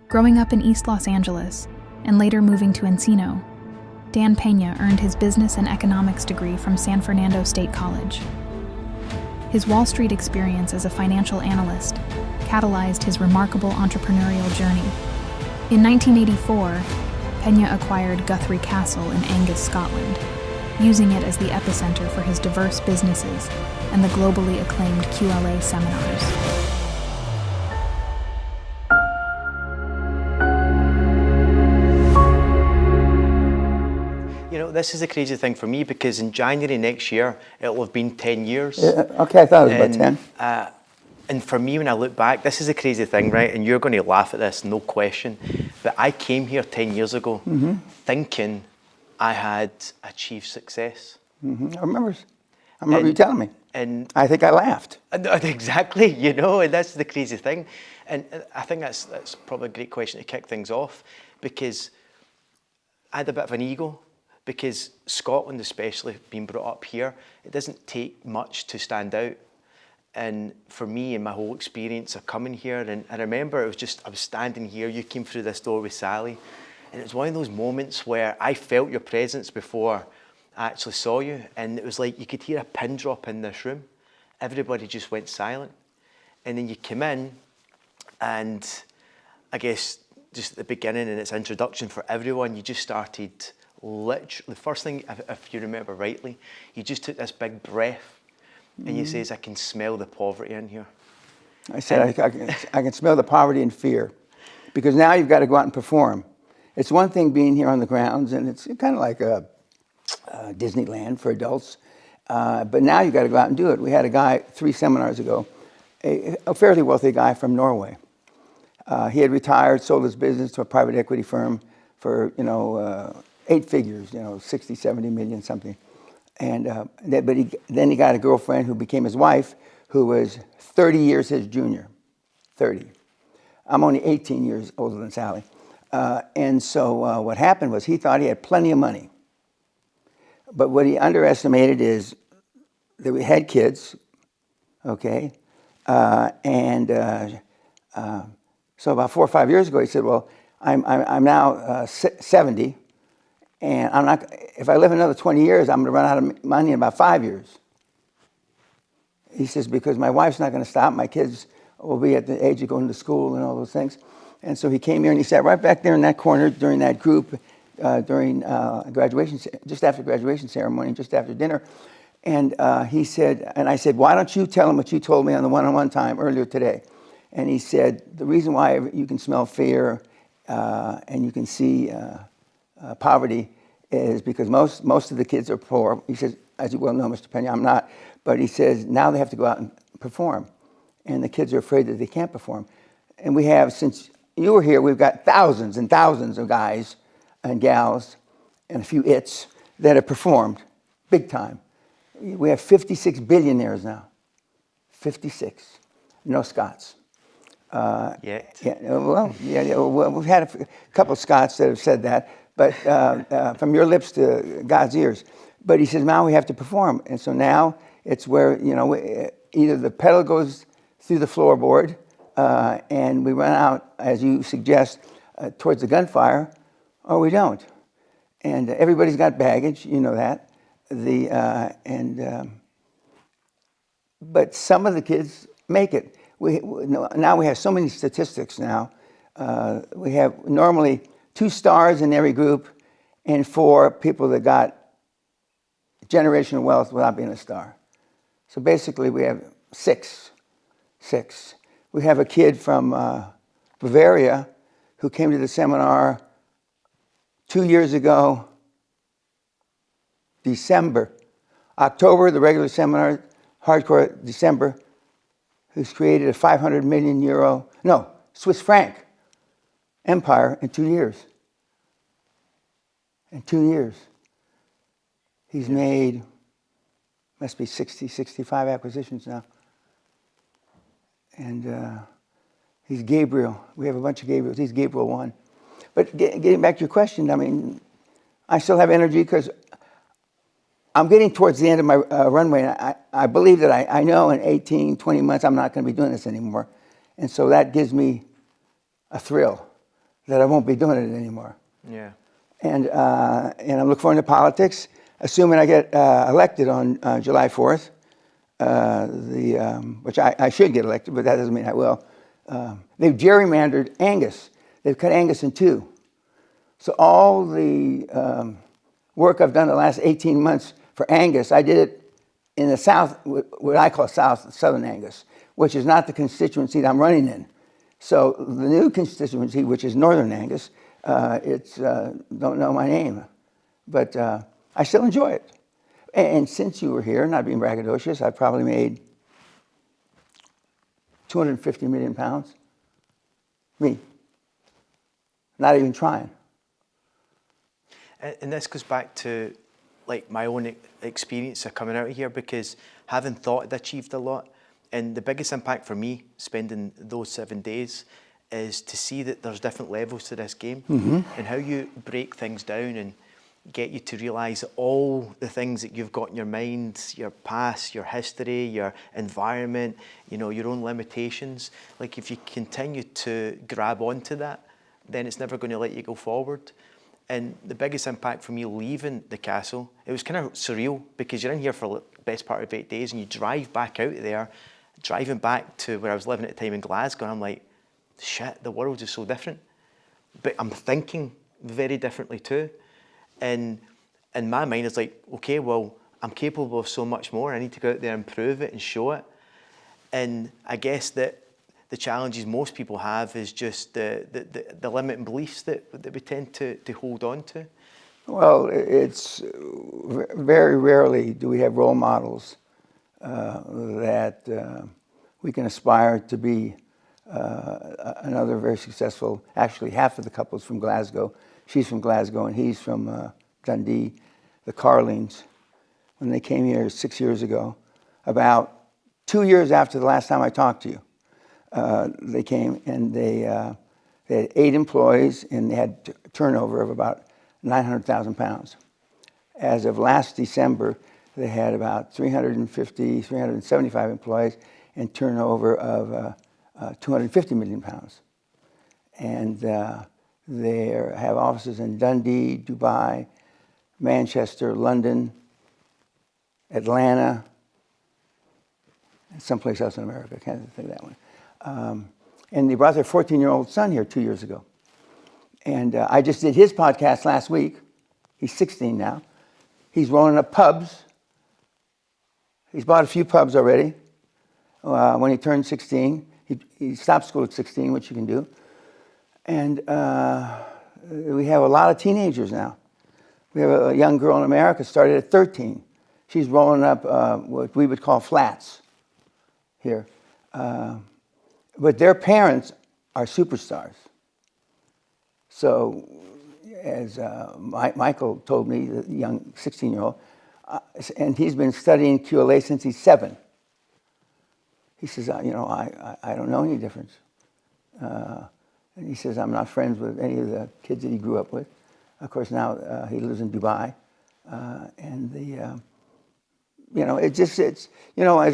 Growing up in East Los Angeles, and later moving to Encino, Dan Peña earned his business and economics degree from San Fernando State College. His Wall Street experience as a financial analyst catalyzed his remarkable entrepreneurial journey. In 1984, Peña acquired Guthrie Castle in Angus, Scotland, using it as the epicenter for his diverse businesses and the globally acclaimed QLA seminars. You know, this is a crazy thing for me because in January next year, it'll have been 10 years. Yeah, okay, I thought it was about 10. And for me, when I look back, this is a crazy thing, right? And you're going to laugh at this, no question. But I came here 10 years ago thinking I had achieved success. I remember you telling me. And I think I laughed. Exactly, you know, and that's the crazy thing. And I think that's probably a great question to kick things off, because I had a bit of an ego, because Scotland especially, being brought up here, it doesn't take much to stand out. And for me and my whole experience of coming here, and I remember I was standing here, you came through this door with Sally, and it was one of those moments where I felt your presence before I actually saw you, and it was like you could hear a pin drop in this room. Everybody just went silent. And then you come in, and I guess just at the beginning and its introduction for everyone, you just started literally, the first thing, if you remember rightly, you just took this big breath. And you says, I can smell the poverty in here. I said, I can smell the poverty and fear. Because now you've got to go out and perform. It's one thing being here on the grounds, and it's kind of like a Disneyland for adults. But now you've got to go out and do it. We had a guy 3 seminars ago, a fairly wealthy guy from Norway. He had retired, sold his business to a private equity firm for, 8 figures, 60, 70 million, something. And then he got a girlfriend who became his wife, who was 30 years his junior. 30. I'm only 18 years older than Sally. And so what happened was he thought he had plenty of money. But what he underestimated is that we had kids, okay? So about 4 or 5 years ago, he said, well, I'm now 70. And I'm not. If I live another 20 years, I'm going to run out of money in about 5 years. He says, because my wife's not going to stop. My kids will be at the age of going to school and all those things. And so he came here and he sat right back there in that corner during that group, during graduation, just after graduation ceremony, just after dinner. And he said, and I said, why don't you tell him what you told me on the one-on-one time earlier today? And he said, the reason why you can smell fear and you can see poverty is because most of the kids are poor. He says, as you well know, Mr. Peña, I'm not. But he says, now they have to go out and perform. And the kids are afraid that they can't perform. And we have, since you were here, we've got thousands and thousands of guys and gals and a few its that have performed big time. We have 56 billionaires now. 56. No Scots. Yet. Well, we've had a couple of Scots that have said that. But from your lips to God's ears. But he says, now we have to perform. And so now it's where, either the pedal goes through the floorboard and we run out, as you suggest, towards the gunfire, or we don't. And everybody's got baggage, you know that. But some of the kids make it. Now we have so many statistics now. We have normally 2 stars in every group, and 4 people that got generational wealth without being a star. So basically, we have 6. We have a kid from Bavaria who came to the seminar 2 years ago, December. October, the regular seminar, hardcore December, who's created a 500 million Swiss franc empire in 2 years. In 2 years. He's made, must be 60, 65 acquisitions now. And he's Gabriel. We have a bunch of Gabriels. He's Gabriel 1. But getting back to your question, I mean, I still have energy because I'm getting towards the end of my runway. And I believe that I know in 18, 20 months I'm not going to be doing this anymore. And so that gives me a thrill. that I won't be doing it anymore. Yeah. And I'm looking forward to politics, assuming I get elected on July 4th, which I should get elected, but that doesn't mean I will. They've gerrymandered Angus. They've cut Angus in two. So all the work I've done the last 18 months for Angus, I did it in the South, what I call Southern Angus, which is not the constituency that I'm running in. So the new constituency, which is Northern Angus, don't know my name, but I still enjoy it. And since you were here, not being braggadocious, I've probably made 250 million pounds. Me. Not even trying. And this goes back to like my own experience of coming out of here, because having thought I'd achieved a lot, and the biggest impact for me spending those 7 days is to see that there's different levels to this game, and how you break things down and get you to realise all the things that you've got in your mind, your past, your history, your environment, your own limitations. Like if you continue to grab onto that, then it's never going to let you go forward. And the biggest impact for me leaving the castle, it was kind of surreal, because you're in here for the best part of 8 days and you drive back out of there, driving back to where I was living at the time in Glasgow, and I'm like, shit, the world is so different. But I'm thinking very differently too. And in my mind, it's like, okay, well, I'm capable of so much more. I need to go out there and prove it and show it. And I guess that the challenges most people have is just the limiting beliefs that we tend to hold on to. Well, it's very rarely do we have role models that we can aspire to be. Another very successful, actually half of the couple's from Glasgow. She's from Glasgow and he's from Dundee, the Carlings. When they came here 6 years ago, about 2 years after the last time I talked to you, they came, and they had 8 employees, and they had turnover of about 900,000 pounds. As of last December, they had about 375 employees and turnover of 250 million pounds. And they have offices in Dundee, Dubai, Manchester, London, Atlanta, and someplace else in America. I can't think of that one. And they brought their 14-year-old son here 2 years ago. And I just did his podcast last week. He's 16 now. He's rolling up pubs. He's bought a few pubs already. When he turned 16, he stopped school at 16, which you can do. And we have a lot of teenagers now. We have a young girl in America, started at 13. She's rolling up what we would call flats here. But their parents are superstars. So, as Michael told me, the young 16-year-old, and he's been studying QLA since he's 7. He says, I don't know any difference. And he says, I'm not friends with any of the kids that he grew up with. Of course, now he lives in Dubai. As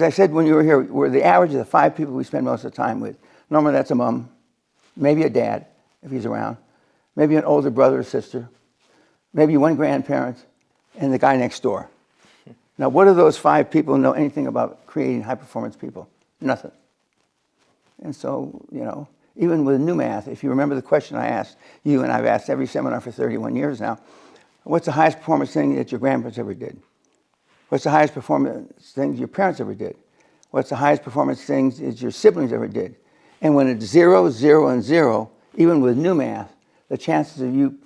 I said when you were here, we're the average of the 5 people we spend most of the time with. Normally that's a mom, maybe a dad, if he's around, maybe an older brother or sister, maybe one grandparent, and the guy next door. Now, what do those 5 people know anything about creating high-performance people? Nothing. And so, even with new math, if you remember the question I asked you, and I've asked every seminar for 31 years now, what's the highest performance thing that your grandparents ever did? What's the highest performance things your parents ever did? What's the highest performance things that your siblings ever did? And when it's 0, 0, and 0, even with new math, the chances of you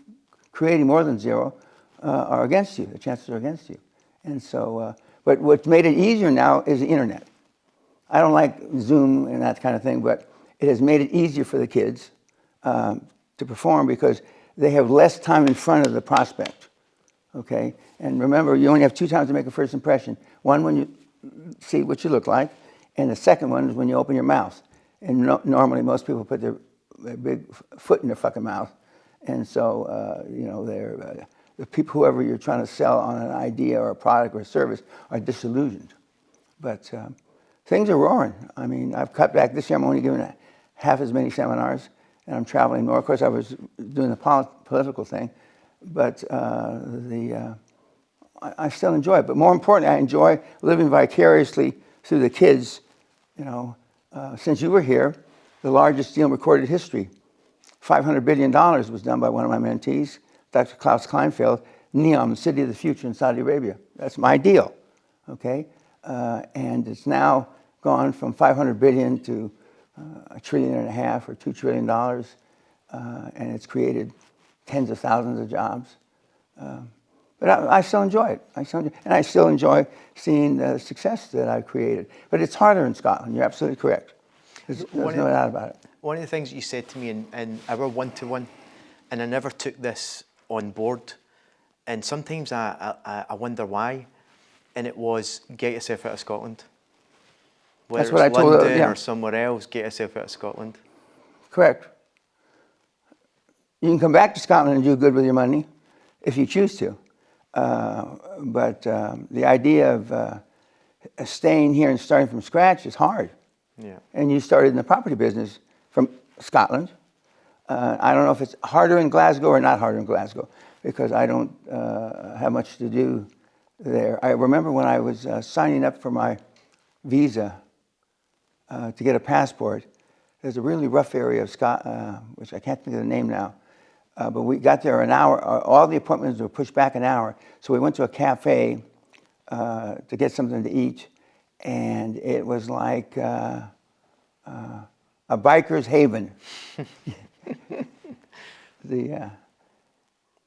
creating more than 0 are against you. The chances are against you. And so, but what's made it easier now is the internet. I don't like Zoom and that kind of thing, but it has made it easier for the kids to perform because they have less time in front of the prospect. Okay? And remember, you only have 2 times to make a first impression. One, when you see what you look like, and the second one is when you open your mouth. And normally, most people put their big foot in their fucking mouth. And so, they're, the people, whoever you're trying to sell on an idea or a product or a service, are disillusioned. But things are roaring. I mean, I've cut back this year. I'm only giving half as many seminars and I'm traveling north. Of course, I was doing the political thing, but I still enjoy it. But more importantly, I enjoy living vicariously through the kids. You know, since you were here, the largest deal in recorded history, $500 billion, was done by one of my mentees, Dr. Klaus Kleinfeld, NEOM, the city of the future in Saudi Arabia. That's my deal, okay? And it's now gone from 500 billion to $1.5 trillion or $2 trillion, and it's created tens of thousands of jobs. But I still enjoy it. And I still enjoy seeing the success that I've created. But it's harder in Scotland. You're absolutely correct. There's no doubt about it. One of the things that you said to me in our one-to-one, and I never took this on board, and sometimes I wonder why, and it was, get yourself out of Scotland. Whether That's what it's I told her, London yeah. or somewhere else, get yourself out of Scotland. Correct. You can come back to Scotland and do good with your money if you choose to. But the idea of staying here and starting from scratch is hard. Yeah. And you started in the property business from Scotland. I don't know if it's harder in Glasgow or not harder in Glasgow, because I don't have much to do there. I remember when I was signing up for my visa to get a passport, there's a really rough area of Scotland, which I can't think of the name now, but we got there an hour, all the appointments were pushed back an hour, so we went to a cafe to get something to eat, and it was like a biker's haven.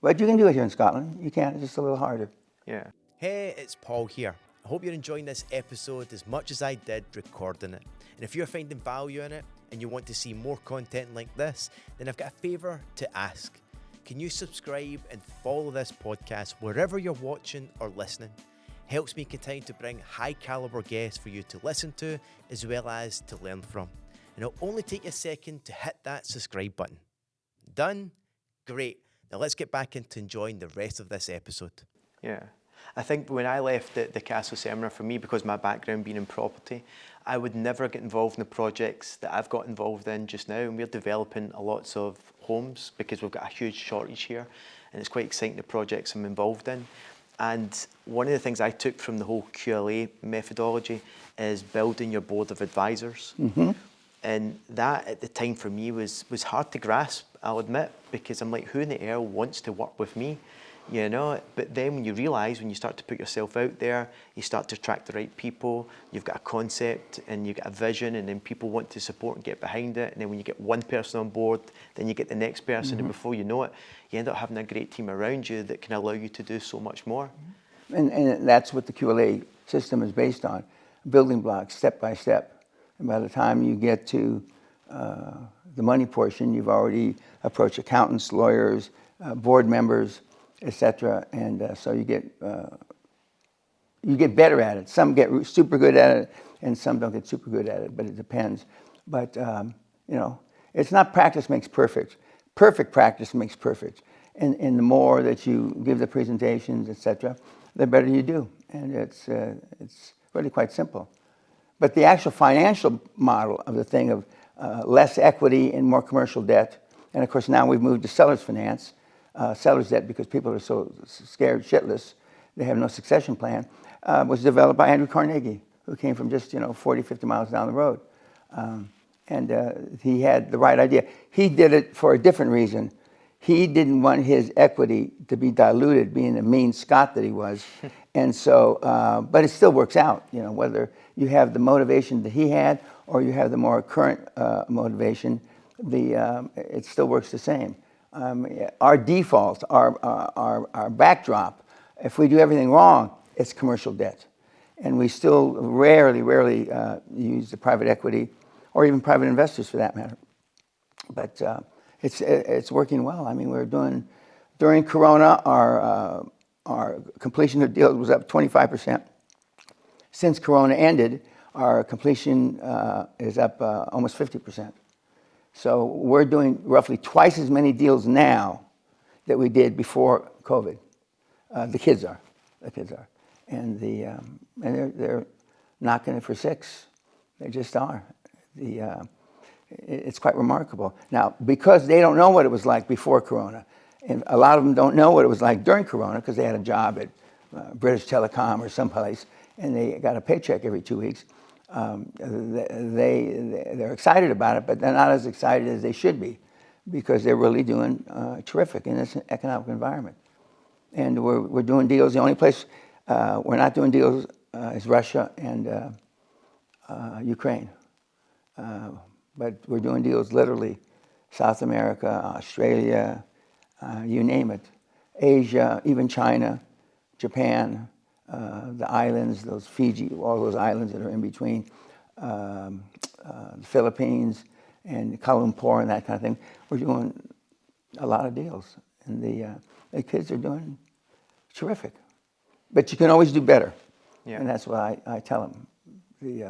But you can do it here in Scotland. You can, it's just a little harder. Yeah. Hey, it's Paul here. I hope you're enjoying this episode as much as I did recording it. And if you're finding value in it and you want to see more content like this, then I've got a favour to ask. Can you subscribe and follow this podcast wherever you're watching or listening? Helps me continue to bring high caliber guests for you to listen to as well as to learn from. And it'll only take you a second to hit that subscribe button. Done? Great. Now let's get back into enjoying the rest of this episode. Yeah. I think when I left the Castle Seminar, for me, because my background being in property, I would never get involved in the projects that I've got involved in just now. And we're developing lots of homes because we've got a huge shortage here. And it's quite exciting, the projects I'm involved in. And one of the things I took from the whole QLA methodology is building your board of advisors. Mm-hmm. And that at the time for me was hard to grasp, I'll admit, because I'm like, who in the hell wants to work with me? You know, but then when you realise, when you start to put yourself out there, you start to attract the right people, you've got a concept and you've got a vision, and then people want to support and get behind it. And then when you get one person on board, then you get the next person, and before you know it, you end up having a great team around you that can allow you to do so much more. And that's what the QLA system is based on, building blocks, step by step. And by the time you get to the money portion, you've already approached accountants, lawyers, board members, etc. And so you get better at it. Some get super good at it, and some don't get super good at it. But it depends. But you know, it's not practice makes perfect. Perfect practice makes perfect. And the more that you give the presentations, etc., the better you do. And it's really quite simple. But the actual financial model of the thing of less equity and more commercial debt, and of course now we've moved to seller's finance. Seller's debt, because people are so scared shitless, they have no succession plan, was developed by Andrew Carnegie, who came from just 40, 50 miles down the road. And he had the right idea. He did it for a different reason. He didn't want his equity to be diluted, being the mean Scot that he was. And so, but it still works out, whether you have the motivation that he had or you have the more current motivation, it still works the same. Our default, our backdrop, if we do everything wrong, it's commercial debt. And we still rarely use the private equity or even private investors for that matter. But it's working well. I mean, during Corona, our completion of deals was up 25%. Since Corona ended, our completion is up almost 50%. So we're doing roughly twice as many deals now that we did before COVID. The kids are, and they're knocking it for 6. They just are. It's quite remarkable. Now, because they don't know what it was like before Corona, and a lot of them don't know what it was like during Corona because they had a job at British Telecom or someplace, and they got a paycheck every 2 weeks. They're excited about it, but they're not as excited as they should be because they're really doing terrific in this economic environment. And we're doing deals. The only place we're not doing deals is Russia and Ukraine. But we're doing deals literally South America, Australia, you name it, Asia, even China, Japan, the islands, those Fiji, all those islands that are in between, the Philippines and Kuala Lumpur and that kind of thing. We're doing a lot of deals, and the kids are doing terrific. But you can always do better, and that's what I tell them.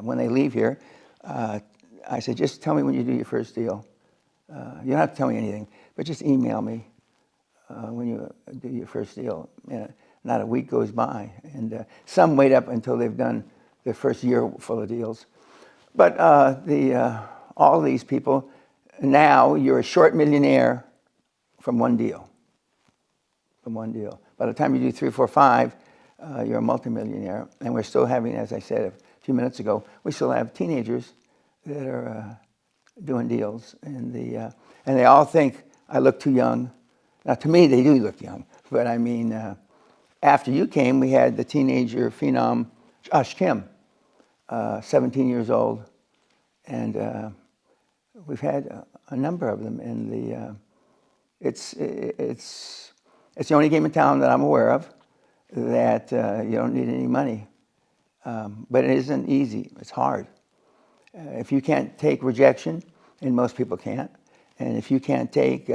When they leave here, I said, just tell me when you do your first deal. You don't have to tell me anything, but just email me when you do your first deal. Not a week goes by, and some wait up until they've done their first year full of deals. But all these people, now you're a short millionaire from one deal. From one deal. By the time you do 3, 4, 5, you're a multimillionaire. And we're still having, as I said a few minutes ago, we still have teenagers that are doing deals, and they all think I look too young. Now, to me, they do look young, but I mean, after you came, we had the teenager phenom Josh Kim, 17 years old, and we've had a number of them. And it's the only game in town that I'm aware of that you don't need any money, but it isn't easy. It's hard. If you can't take rejection, and most people can't, and if you can't take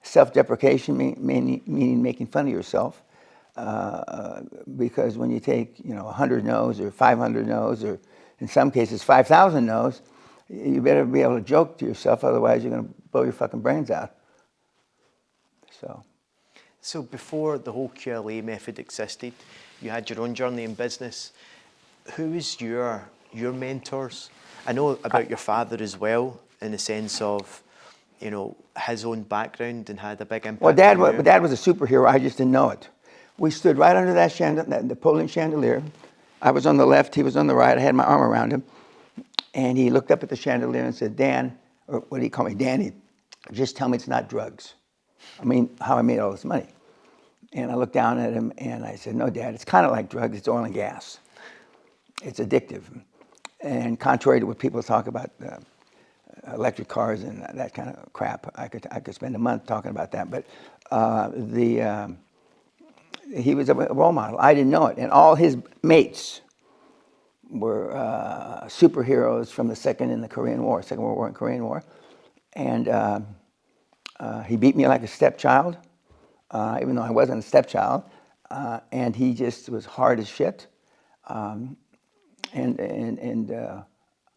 self-deprecation, meaning making fun of yourself, because when you take 100 no's or 500 no's, or in some cases 5,000 no's, you better be able to joke to yourself, otherwise you're going to blow your fucking brains out. So before the whole QLA method existed, you had your own journey in business. Who was your mentors? I know about your father as well, in the sense of, his own background and had a big impact. Well, Dad was a superhero. I just didn't know it. We stood right under that Napoleon chandelier. I was on the left, he was on the right. I had my arm around him, and he looked up at the chandelier and said, "Dan," or what do you call me, Danny? "Just tell me it's not drugs. I mean, how I made all this money." And I looked down at him and I said, "No, Dad, it's kind of like drugs. It's oil and gas. It's addictive." And contrary to what people talk about, electric cars and that kind of crap, I could spend a month talking about that. But he was a role model. I didn't know it, and all his mates were superheroes from the Second World War and Korean War. And he beat me like a stepchild, even though I wasn't a stepchild. And he just was hard as shit. And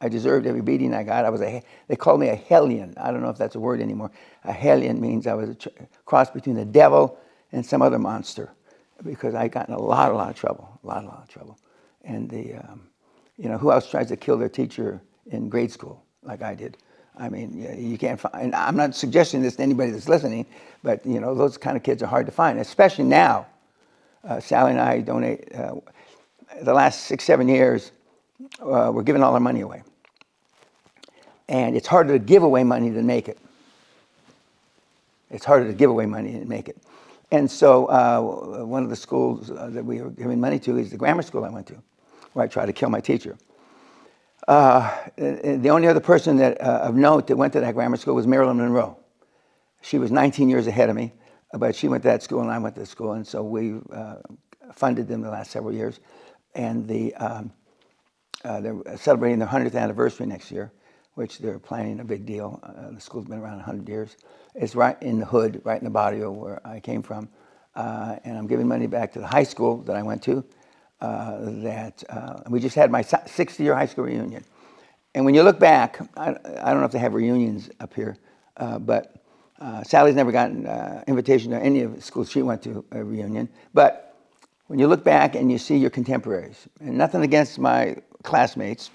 I deserved every beating I got. They called me a hellion. I don't know if that's a word anymore. A hellion means I was a cross between the devil and some other monster, because I got in a lot of trouble, a lot of trouble. And who else tries to kill their teacher in grade school like I did? I mean, you can't find, and I'm not suggesting this to anybody that's listening, but those kind of kids are hard to find, especially now. Sally and I donate, the last 6, 7 years, we're giving all our money away. And it's harder to give away money than make it. It's harder to give away money than make it. And so one of the schools that we were giving money to is the grammar school I went to, where I tried to kill my teacher. The only other person that of note that went to that grammar school was Marilyn Monroe. She was 19 years ahead of me, but she went to that school and I went to school, and so we funded them the last several years. And they're celebrating their 100th anniversary next year, which they're planning a big deal. The school's been around 100 years. It's right in the hood, right in the barrio where I came from. And I'm giving money back to the high school that I went to. We just had my 60th-year high school reunion. And when you look back, I don't know if they have reunions up here, but Sally's never gotten an invitation to any of the schools she went to a reunion. But when you look back and you see your contemporaries, and nothing against my classmates,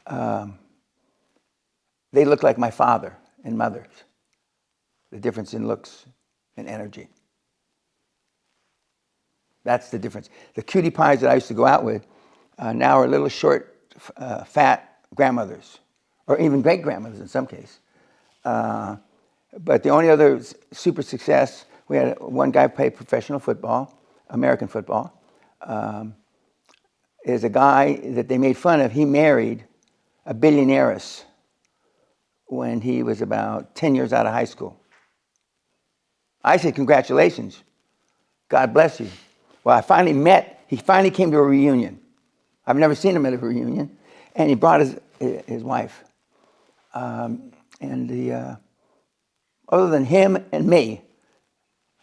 the they look like my father and mother. The difference in looks and energy. That's the difference. The cutie pies that I used to go out with now are little short, fat grandmothers, or even great-grandmothers in some cases. But the only other super success, we had one guy play professional football, American football, is a guy that they made fun of. He married a billionairess when he was about 10 years out of high school. I said, congratulations. God bless you. Well, he finally came to a reunion. I've never seen him at a reunion. And he brought his wife. Other than him and me,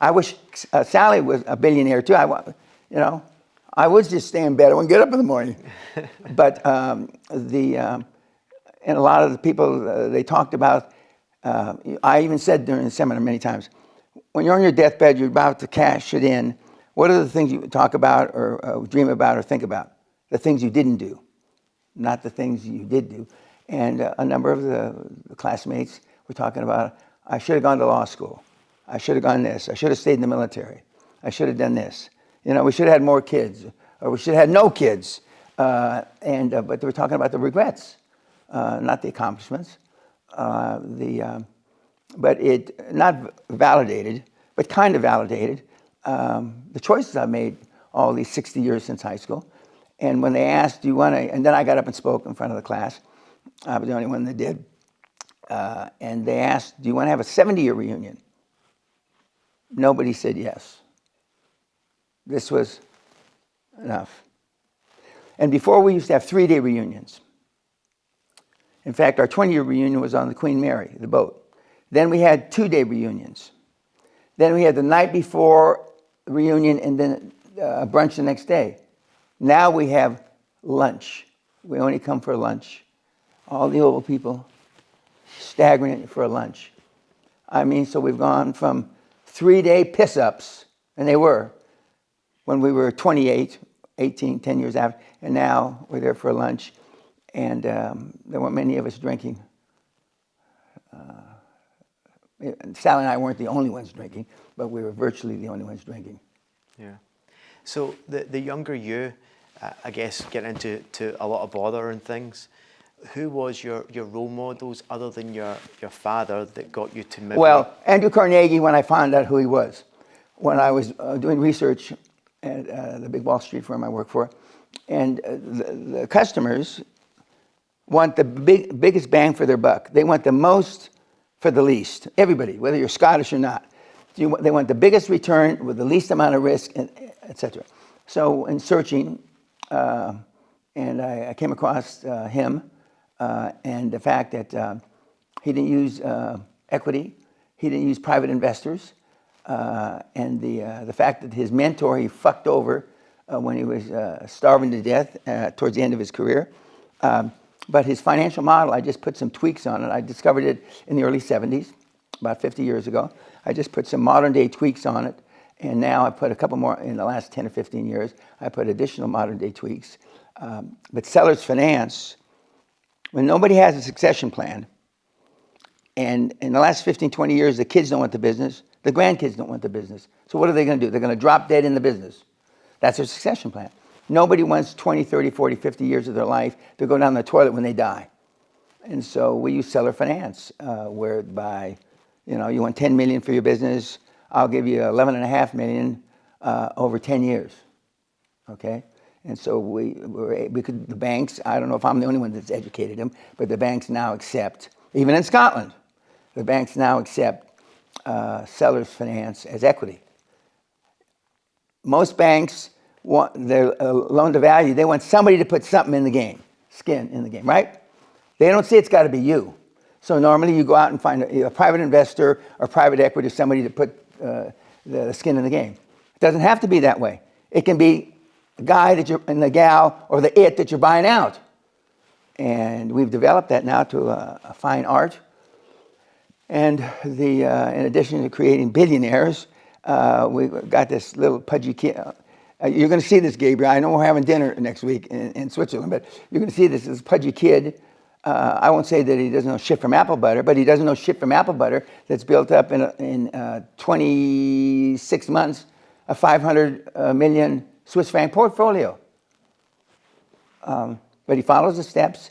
I wish Sally was a billionaire too. I would just stay in bed. I wouldn't get up in the morning. But and a lot of the people they talked about, I even said during the seminar many times, when you're on your deathbed, you're about to cash it in. What are the things you talk about or dream about or think about? The things you didn't do, not the things you did do. And a number of the classmates were talking about, I should have gone to law school. I should have gone this. I should have stayed in the military. I should have done this. We should have had more kids, or we should have had no kids. But they were talking about the regrets, not the accomplishments. But it not validated, but kind of validated the choices I've made all these 60 years since high school. And when they asked, do you want to, and then I got up and spoke in front of the class. I was the only one that did. And they asked, do you want to have a 70-year reunion? Nobody said yes. This was enough. And before, we used to have 3-day reunions. In fact, our 20-year reunion was on the Queen Mary, the boat. Then we had 2-day reunions. Then we had the night before reunion and then brunch the next day. Now we have lunch. We only come for lunch. All the old people staggering for a lunch. So we've gone from 3-day piss-ups, and they were, when we were 28, 18, 10 years after, and now we're there for lunch, and there weren't many of us drinking. Sally and I weren't the only ones drinking, but we were virtually the only ones drinking. Yeah. So the younger you, I guess, get into a lot of bother and things. Who was your role models other than your father that got you to maybe... Well, Andrew Carnegie, when I found out who he was, when I was doing research at the big Wall Street firm I work for, and the customers want the biggest bang for their buck. They want the most for the least. Everybody, whether you're Scottish or not. They want the biggest return with the least amount of risk, etc. So in searching, and I came across him, and the fact that he didn't use equity, he didn't use private investors, and the fact that his mentor he fucked over when he was starving to death towards the end of his career. But his financial model, I just put some tweaks on it. I discovered it in the early 70s, about 50 years ago. I just put some modern day tweaks on it. And now I put a couple more in the last 10 or 15 years. I put additional modern day tweaks. But seller's finance, when nobody has a succession plan, and in the last 15, 20 years, the kids don't want the business, the grandkids don't want the business. So what are they going to do? They're going to drop dead in the business. That's their succession plan. Nobody wants 20, 30, 40, 50 years of their life to go down the toilet when they die. And so we use seller finance, whereby, you want 10 million for your business, I'll give you 11.5 million over 10 years, okay? And so the banks, I don't know if I'm the only one that's educated them, but the banks now accept, even in Scotland, the banks now accept seller's finance as equity. Most banks want their loan to value, they want somebody to put something in the game, skin in the game, right? They don't say it's got to be you. So normally you go out and find a private investor or private equity, somebody to put the skin in the game. It doesn't have to be that way. It can be the guy that you're, and the gal or the it that you're buying out. And we've developed that now to a fine art. And in addition to creating billionaires, we've got this little pudgy kid. You're going to see this, Gabriel. I know we're having dinner next week in Switzerland, but you're going to see this pudgy kid I won't say that he doesn't know shit from apple butter, but he doesn't know shit from apple butter that's built up in 26 months, a 500 million Swiss franc portfolio. But he follows the steps,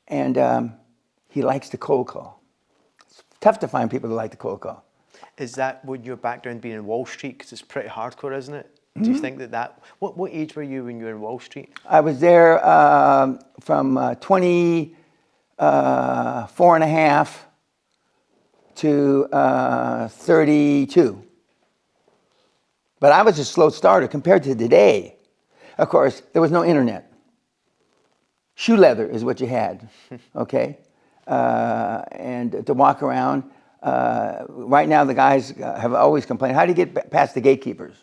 and he likes to cold call. It's tough to find people that like to cold call. Is that what your background being in Wall Street? Because it's pretty hardcore, isn't it? Do you think that what age were you when you were in Wall Street? I was there from 24 and a half to 32. But I was a slow starter compared to today. Of course, there was no internet. Shoe leather is what you had, okay? And to walk around. Right now, the guys have always complained, how do you get past the gatekeepers?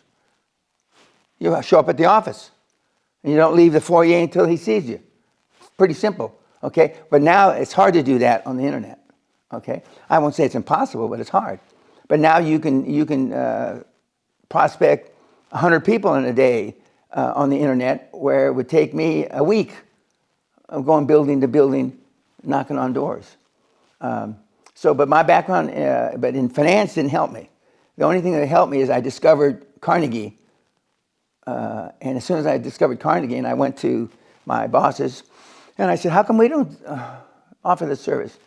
You show up at the office, and you don't leave the foyer until he sees you. Pretty simple, okay? But now it's hard to do that on the internet, okay? I won't say it's impossible, but it's hard. But now you can prospect 100 people in a day on the internet, where it would take me a week of going building to building, knocking on doors. But my background, but in finance didn't help me. The only thing that helped me is I discovered Carnegie. And as soon as I discovered Carnegie, and I went to my bosses, and I said, how come we don't offer this service?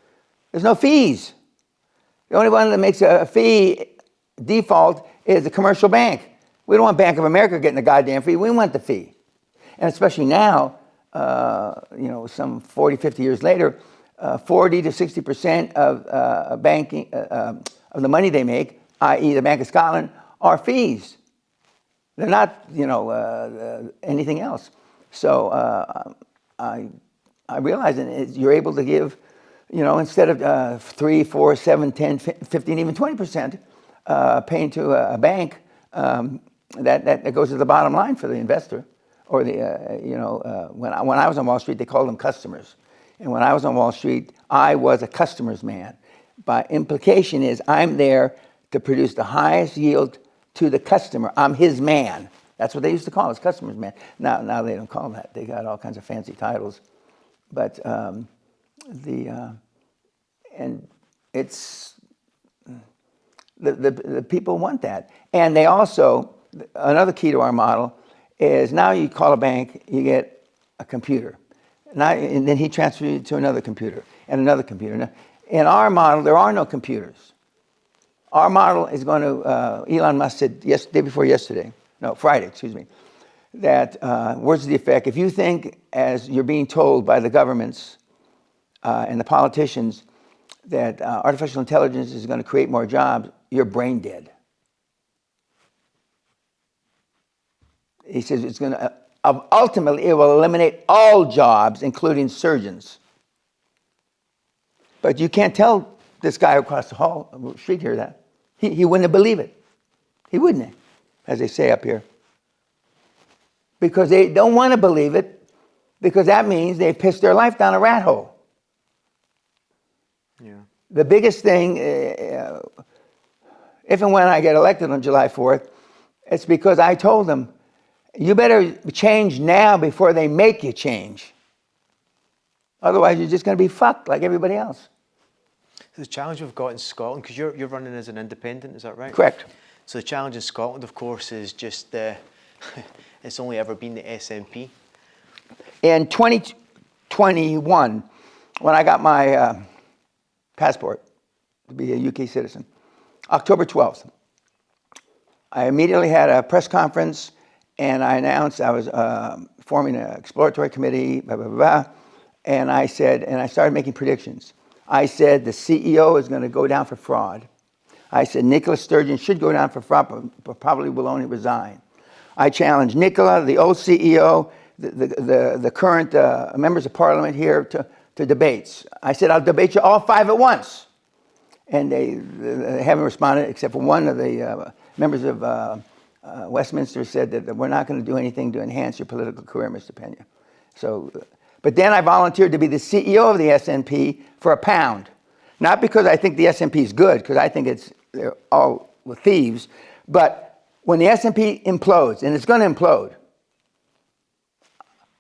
There's no fees. The only one that makes a fee default is the commercial bank. We don't want Bank of America getting the goddamn fee. We want the fee. And especially now, some 40, 50 years later, 40 to 60% of banking of the money they make, i.e., the Bank of Scotland, are fees. They're not, anything else. So I realized that you're able to give, instead of 3, 4, 7, 10, 15, even 20% paying to a bank, that goes to the bottom line for the investor. Or when I was on Wall Street, they called them customers. And when I was on Wall Street, I was a customer's man. By implication is I'm there to produce the highest yield to the customer. I'm his man. That's what they used to call us, customer's man. Now they don't call that. They got all kinds of fancy titles. But and it's the people want that. And they also, another key to our model is now you call a bank, you get a computer. And then he transfers you to another computer and another computer. Now, in our model, there are no computers. Our model is going to, Elon Musk said Friday, that words to the effect, if you think as you're being told by the governments and the politicians that artificial intelligence is going to create more jobs, you're brain dead. He says it's going to, ultimately, it will eliminate all jobs, including surgeons. But you can't tell this guy across the street here that. He wouldn't believe it. He wouldn't, as they say up here. Because they don't want to believe it, because that means they've pissed their life down a rat hole. Yeah. The biggest thing, if and when I get elected on July 4th, it's because I told them, you better change now before they make you change. Otherwise, you're just going to be fucked like everybody else. So the challenge we've got in Scotland, because you're running as an independent, is that right? Correct. So the challenge in Scotland, of course, is just it's only ever been the SNP. In 2021, when I got my passport to be a UK citizen, October 12th, I immediately had a press conference, and I announced I was forming an exploratory committee, blah, blah, blah. And I said, and I started making predictions. I said the CEO is going to go down for fraud. I said Nicola Sturgeon should go down for fraud, but probably will only resign. I challenged Nicola, the old CEO, the current members of parliament here to debates. I said, I'll debate you all 5 at once. And they haven't responded, except for one of the members of Westminster said that we're not going to do anything to enhance your political career, Mr. Peña. So, but then I volunteered to be the CEO of the SNP for £1. Not because I think the SNP is good, because I think they're all thieves, but when the SNP implodes, and it's going to implode,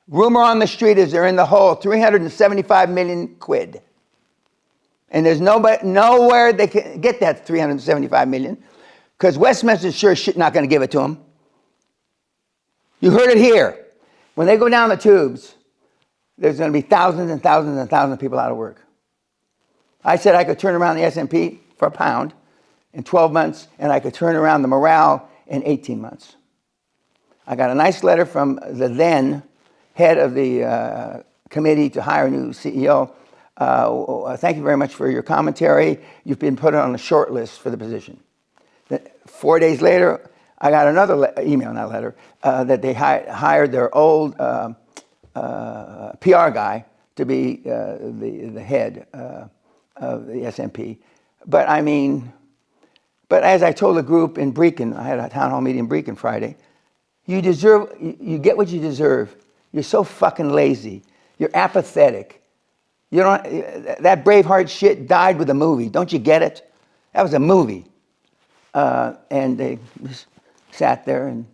Rumor on the street is they're in the hole, 375 million quid. And there's nowhere they can get that 375 million, because Westminster's sure shit not going to give it to them. You heard it here. When they go down the tubes, there's going to be thousands and thousands and thousands of people out of work. I said I could turn around the S&P for £1 in 12 months, and I could turn around the morale in 18 months. I got a nice letter from the then head of the committee to hire a new CEO. Thank you very much for your commentary. You've been put on a short list for the position. 4 days later, I got another email, not letter, that they hired their old PR guy to be the head of the S&P. But as I told the group in Brecon, I had a town hall meeting in Brecon Friday, you get what you deserve. You're so fucking lazy. You're apathetic. That Braveheart shit died with a movie. Don't you get it? That was a movie. And they just sat there, and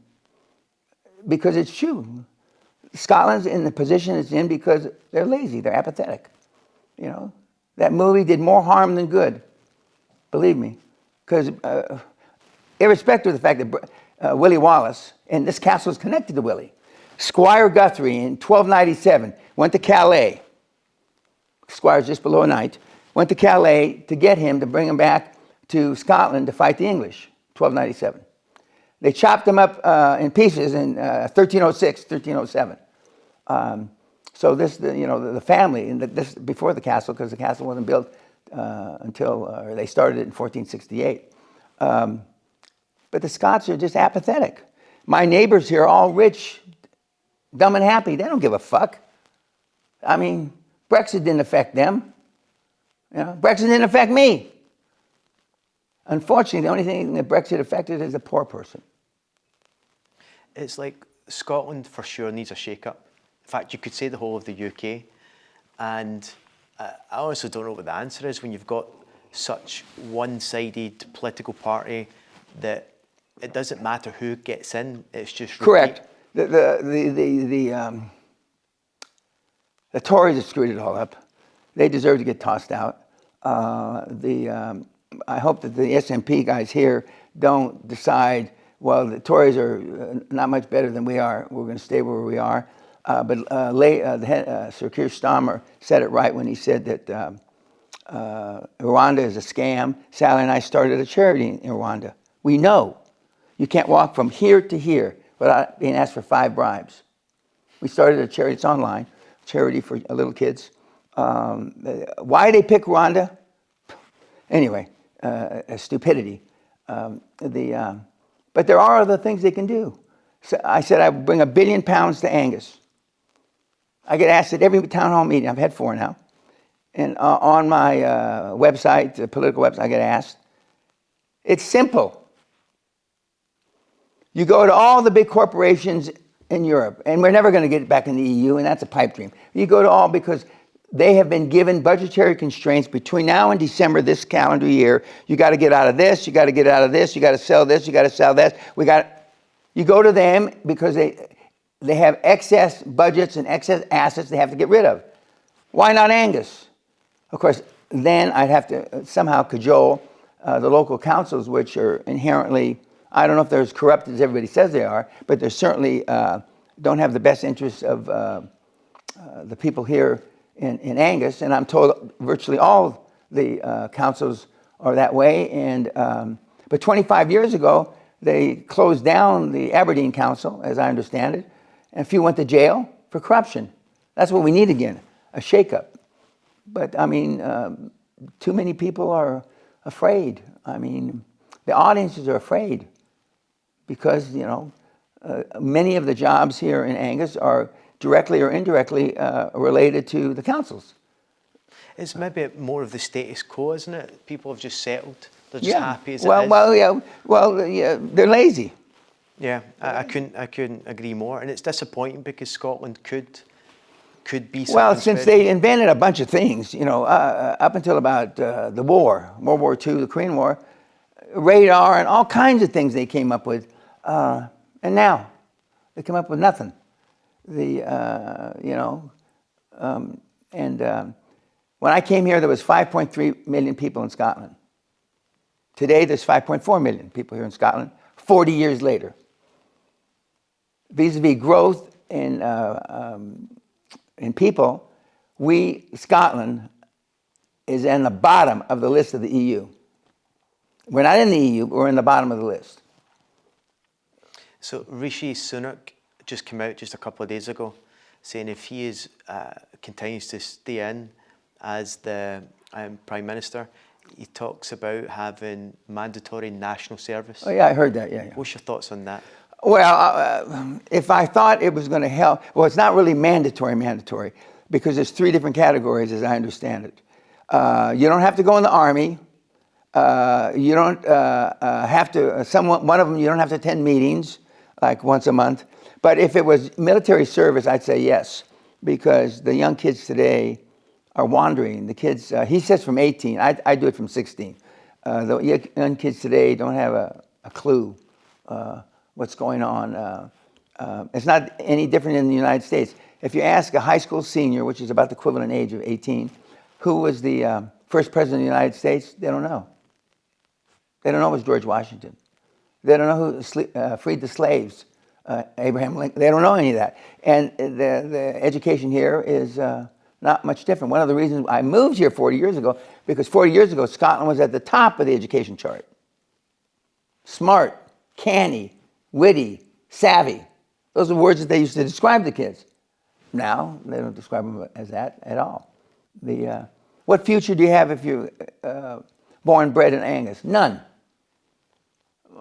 because it's true. Scotland's in the position it's in because they're lazy. They're apathetic. That movie did more harm than good. Believe me. Because irrespective of the fact that Willie Wallace, and this castle is connected to Willie, Squire Guthrie in 1297 went to Calais. Squire's just below a knight. Went to Calais to get him, to bring him back to Scotland to fight the English, 1297. They chopped him up in pieces in 1306, 1307. So this, the family, and this before the castle, because the castle wasn't built until they started it in 1468. But the Scots are just apathetic. My neighbors here are all rich, dumb and happy. They don't give a fuck. Brexit didn't affect them. Brexit didn't affect me. Unfortunately, the only thing that Brexit affected is the poor person. It's like Scotland for sure needs a shake-up. In fact, you could say the whole of the UK. And I honestly don't know what the answer is when you've got such one-sided political party that it doesn't matter who gets in. It's just correct. The Tories have screwed it all up. They deserve to get tossed out. I hope that the SNP guys here don't decide, well, the Tories are not much better than we are. We're going to stay where we are. But Sir Keir Starmer said it right when he said that Rwanda is a scam. Sally and I started a charity in Rwanda. We know you can't walk from here to here without being asked for 5 bribes. We started a charity, it's online, charity for little kids. Why they pick Rwanda? Anyway, stupidity. But there are other things they can do. So I said I would bring £1 billion to Angus. I get asked at every town hall meeting. I've had 4 now. And on my website, the political website, I get asked. It's simple. You go to all the big corporations in Europe, and we're never going to get back in the EU, and that's a pipe dream. You go to all because they have been given budgetary constraints between now and December this calendar year. You got to get out of this, you got to get out of this, you got to sell this, you got to sell this. You go to them because they have excess budgets and excess assets they have to get rid of. Why not Angus? Of course, then I'd have to somehow cajole the local councils, which are inherently, I don't know if they're as corrupt as everybody says they are, but they certainly don't have the best interests of the people here in Angus. And I'm told virtually all the councils are that way. But 25 years ago, they closed down the Aberdeen Council, as I understand it, and a few went to jail for corruption. That's what we need again, a shakeup. But too many people are afraid. The audiences are afraid because, many of the jobs here in Angus are directly or indirectly related to the councils. It's maybe more of the status quo, isn't it? People have just settled. They're just happy as it is. They're lazy. Yeah, I couldn't agree more. And it's disappointing because Scotland could be something Well, since special. they invented a bunch of things, up until about the war, World War II, the Korean War, radar and all kinds of things they came up with. And now they come up with nothing. When I came here, there was 5.3 million people in Scotland. Today, there's 5.4 million people here in Scotland, 40 years later. Vis-a-vis growth in people, Scotland, is in the bottom of the list of the EU. We're not in the EU, but we're in the bottom of the list. So Rishi Sunak just came out just a couple of days ago saying if he continues to stay in as the Prime Minister, he talks about having mandatory national service. Oh yeah, I heard that, yeah. What's your thoughts on that? Well, if I thought it was going to help, well, it's not really mandatory, because there's 3 different categories as I understand it. You don't have to go in the army. You don't have to, one of them, you don't have to attend meetings like once a month. But if it was military service, I'd say yes, because the young kids today are wandering. The kids, he says from 18, I do it from 16. The young kids today don't have a clue what's going on. It's not any different in the United States. If you ask a high school senior, which is about the equivalent age of 18, who was the first president of the United States, they don't know. They don't know it was George Washington. They don't know who freed the slaves, Abraham Lincoln. They don't know any of that. And the education here is not much different. One of the reasons I moved here 40 years ago, because 40 years ago, Scotland was at the top of the education chart. Smart, canny, witty, savvy. Those are words that they used to describe the kids. Now, they don't describe them as that at all. What future do you have if you're born, bred in Angus? None.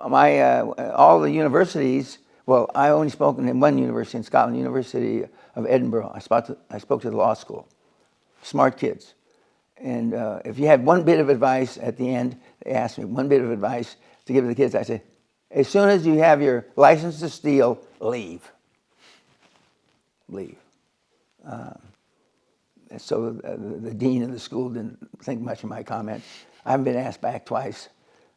All the universities, well, I only spoke in one university in Scotland, University of Edinburgh. I spoke to the law school. Smart kids. And if you had one bit of advice at the end, they asked me one bit of advice to give to the kids, I said, as soon as you have your license to steal, leave. Leave. So the dean of the school didn't think much of my comment. I haven't been asked back twice.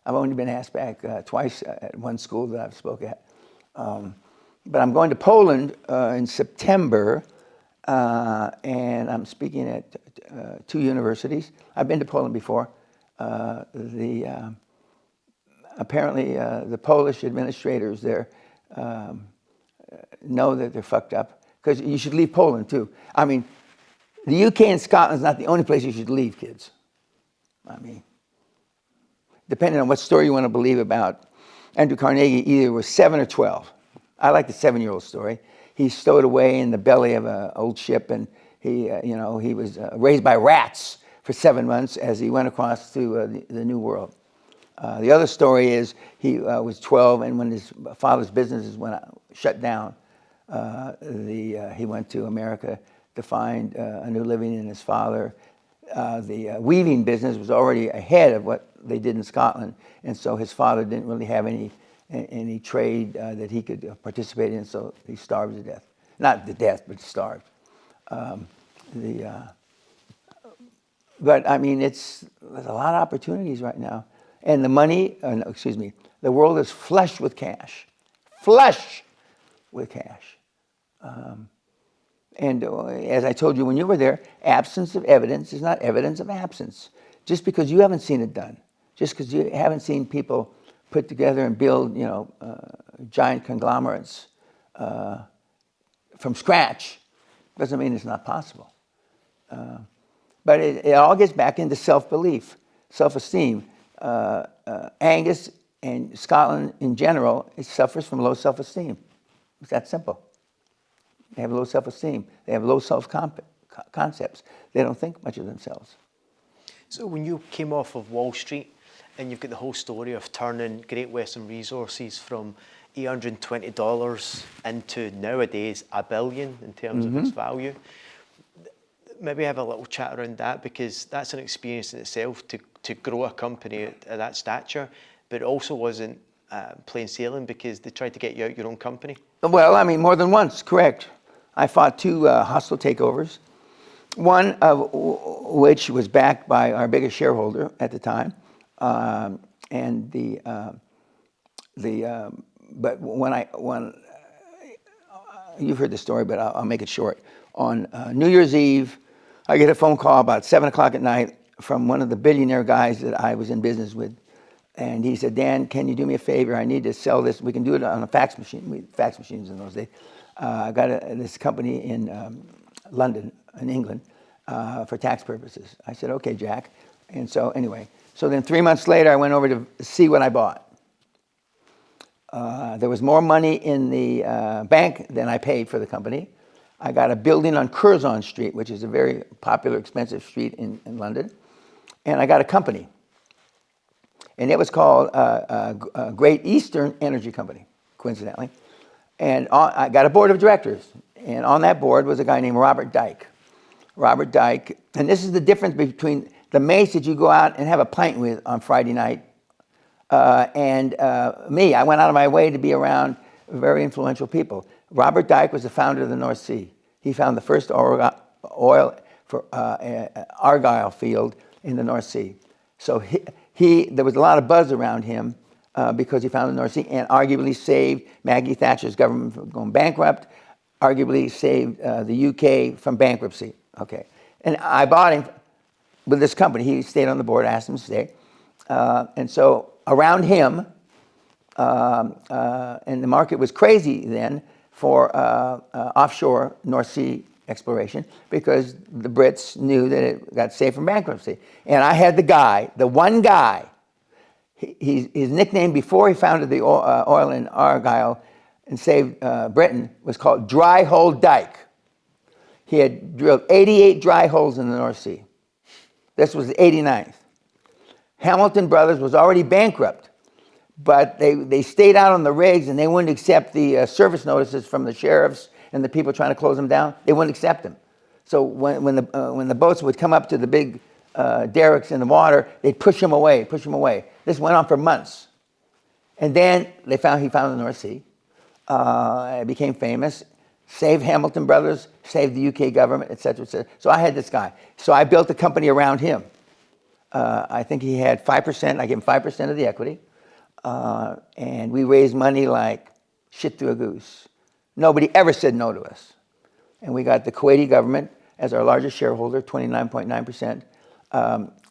I've only been asked back twice at one school that I've spoke at. But I'm going to Poland in September, and I'm speaking at 2 universities. I've been to Poland before. Apparently, the Polish administrators there know that they're fucked up, because you should leave Poland too. I mean, the UK and Scotland is not the only place you should leave, kids. I mean, depending on what story you want to believe about Andrew Carnegie, either was 7 or 12. I like the 7-year-old story. He stowed away in the belly of an old ship, and he was raised by rats for 7 months as he went across to the New World. The other story is he was 12, and when his father's businesses shut down, he went to America to find a new living in his father. The weaving business was already ahead of what they did in Scotland, and so his father didn't really have any trade that he could participate in, so he starved to death. Not to death, but starved. But I mean, there's a lot of opportunities right now. And the money, the world is flush with cash. Flush with cash. And as I told you when you were there, absence of evidence is not evidence of absence. Just because you haven't seen it done, just because you haven't seen people put together and build, giant conglomerates from scratch, doesn't mean it's not possible. But it all gets back into self-belief, self-esteem. Angus and Scotland in general, it suffers from low self-esteem. It's that simple. They have low self-esteem. They have low self-concepts. They don't think much of themselves. So when you came off of Wall Street, and you've got the whole story of turning Great Western Resources from $820 into nowadays $1 billion in terms of its value, maybe have a little chat around that, because that's an experience in itself to grow a company at that stature, but it also wasn't plain sailing because they tried to get you out your own company. Well, I mean, more than once, correct. I fought 2 hostile takeovers, one of which was backed by our biggest shareholder at the time, but when you've heard the story, but I'll make it short. On New Year's Eve, I get a phone call about 7 o'clock at night from one of the billionaire guys that I was in business with. And he said, Dan, can you do me a favor? I need to sell this. We can do it on a fax machine. We had fax machines in those days. I got this company in London, in England, for tax purposes. I said, okay, Jack. And so anyway, so then 3 months later, I went over to see what I bought. There was more money in the bank than I paid for the company. I got a building on Curzon Street, which is a very popular, expensive street in London. And I got a company. And it was called Great Eastern Energy Company, coincidentally. And I got a board of directors. And on that board was a guy named Robert Dyke. Robert Dyke, and this is the difference between the mates that you go out and have a pint with on Friday night and me. I went out of my way to be around very influential people. Robert Dyke was the founder of the North Sea. He found the first oil for Argyle field in the North Sea. So there was a lot of buzz around him because he found the North Sea and arguably saved Maggie Thatcher's government from going bankrupt, arguably saved the UK from bankruptcy. Okay, and I bought him with this company. He stayed on the board, I asked him to stay. And so around him, and the market was crazy then for offshore North Sea exploration because the Brits knew that it got saved from bankruptcy. And I had the one guy, his nickname before he founded the oil in Argyle and saved Britain was called Dry Hole Dyke. He had drilled 88 dry holes in the North Sea. This was the 89th. Hamilton Brothers was already bankrupt, but they stayed out on the rigs and they wouldn't accept the service notices from the sheriffs and the people trying to close them down. They wouldn't accept them. So when the boats would come up to the big derricks in the water, they'd push them away. This went on for months. And then he found the North Sea. It became famous, saved Hamilton Brothers, saved the UK government, et cetera, et cetera. So I had this guy. So I built a company around him. I think he had 5%. I gave him 5% of the equity. And we raised money like shit through a goose. Nobody ever said no to us. And we got the Kuwaiti government as our largest shareholder, 29.9%.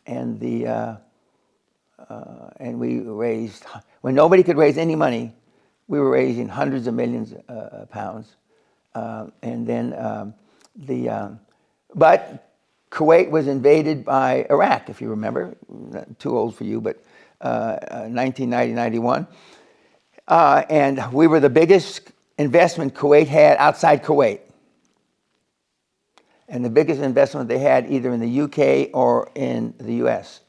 And we raised, when nobody could raise any money, we were raising hundreds of millions of pounds. But Kuwait was invaded by Iraq, if you remember. Not too old for you, but 1990-91. And we were the biggest investment Kuwait had outside Kuwait. And the biggest investment they had either in the UK or in the US.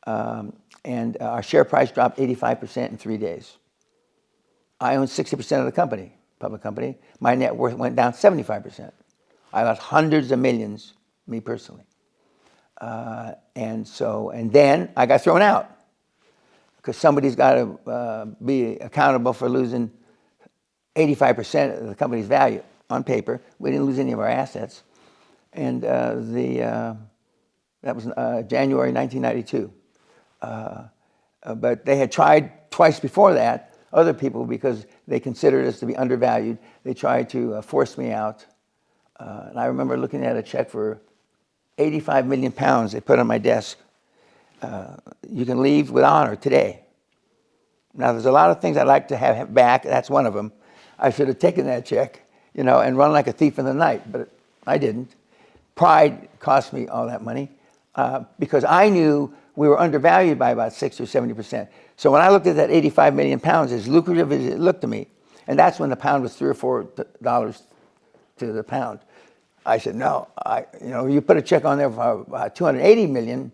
And our share price dropped 85% in 3 days. I owned 60% of the company, public company. My net worth went down 75%. I lost hundreds of millions, me personally. And then I got thrown out because somebody's got to be accountable for losing 85% of the company's value on paper. We didn't lose any of our assets. And that was January 1992. But they had tried twice before that, other people, because they considered us to be undervalued. They tried to force me out. And I remember looking at a check for 85 million pounds they put on my desk. You can leave with honor today. Now, there's a lot of things I'd like to have back. That's one of them. I should have taken that check, and run like a thief in the night, but I didn't. Pride cost me all that money because I knew we were undervalued by about 60 or 70%. So when I looked at that 85 million pounds, as lucrative as it looked to me, and that's when the pound was $3 or $4 to the pound, I said, no, you put a check on there for 280 million,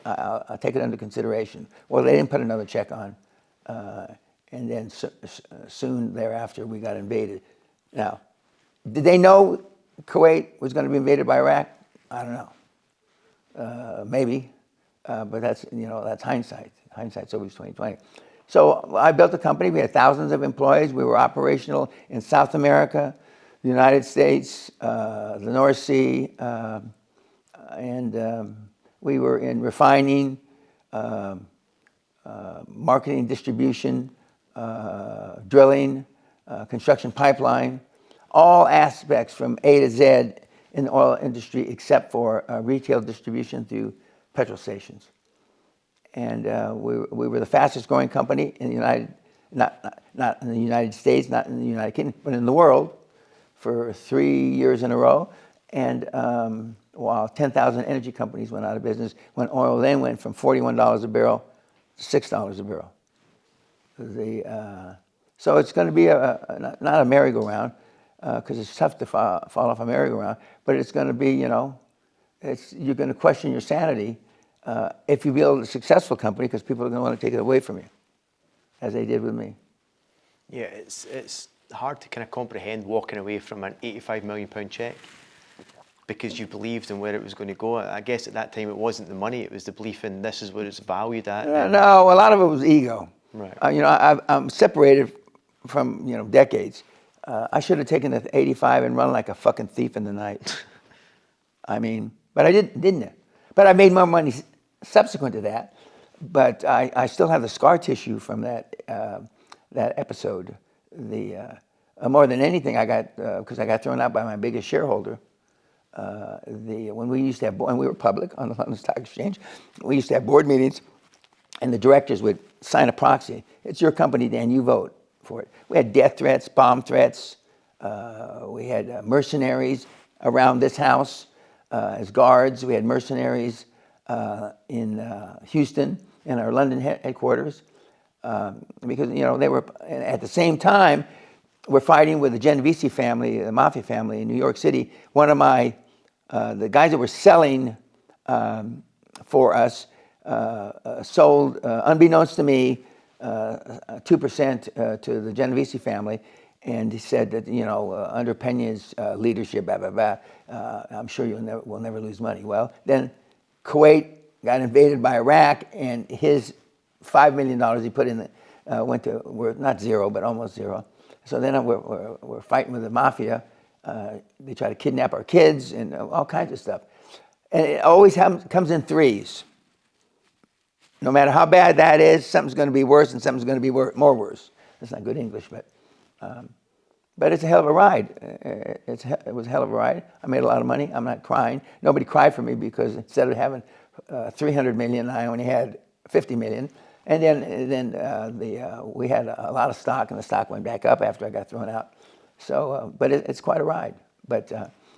I'll take it under consideration. Well, they didn't put another check on. And then soon thereafter, we got invaded. Now, did they know Kuwait was going to be invaded by Iraq? I don't know. Maybe. But that's hindsight. Hindsight's always 20/20. So I built a company. We had thousands of employees. We were operational in South America, the United States, the North Sea, and we were in refining, marketing, distribution, drilling, construction pipeline. all aspects from A to Z in the oil industry except for retail distribution through petrol stations. And we were the fastest growing company in the not in the United States, not in the United Kingdom, but in the world for 3 years in a row. And while 10,000 energy companies went out of business, when oil then went from $41 a barrel to $6 a barrel. So it's going to be not a merry-go-round, because it's tough to fall off a merry-go-round, but it's going to be, you're going to question your sanity if you build a successful company, because people are going to want to take it away from you, as they did with me. Yeah, it's hard to kind of comprehend walking away from an £85 million check because you believed in where it was going to go. I guess at that time it wasn't the money, it was the belief in this is what it's valued at. No, a lot of it was ego. Right. I'm separated from, decades. I should have taken the 85 and run like a fucking thief in the night. But I didn't. But I made more money subsequent to that. But I still have the scar tissue from that episode. More than anything, I got because I got thrown out by my biggest shareholder. When we used to have, and we were public on the London Stock Exchange, we used to have board meetings, and the directors would sign a proxy. It's your company, Dan. You vote for it. We had death threats, bomb threats. We had mercenaries around this house as guards. We had mercenaries in Houston, in our London headquarters, because they were at the same time. We're fighting with the Genovese family, the Mafia family in New York City. One of the guys that were selling for us sold, unbeknownst to me, 2% to the Genovese family, and he said that under Peña's leadership, blah blah blah, I'm sure we'll never lose money. Well, then Kuwait got invaded by Iraq, and his $5 million he put in went to not zero, but almost zero. So then we're fighting with the Mafia. They try to kidnap our kids and all kinds of stuff. And it always comes in threes. No matter how bad that is, something's going to be worse and something's going to be more worse. That's not good English, but it's a hell of a ride. It was a hell of a ride. I made a lot of money. I'm not crying. Nobody cried for me because instead of having 300 million, I only had 50 million. And then we had a lot of stock, and the stock went back up after I got thrown out. So, but it's quite a ride. But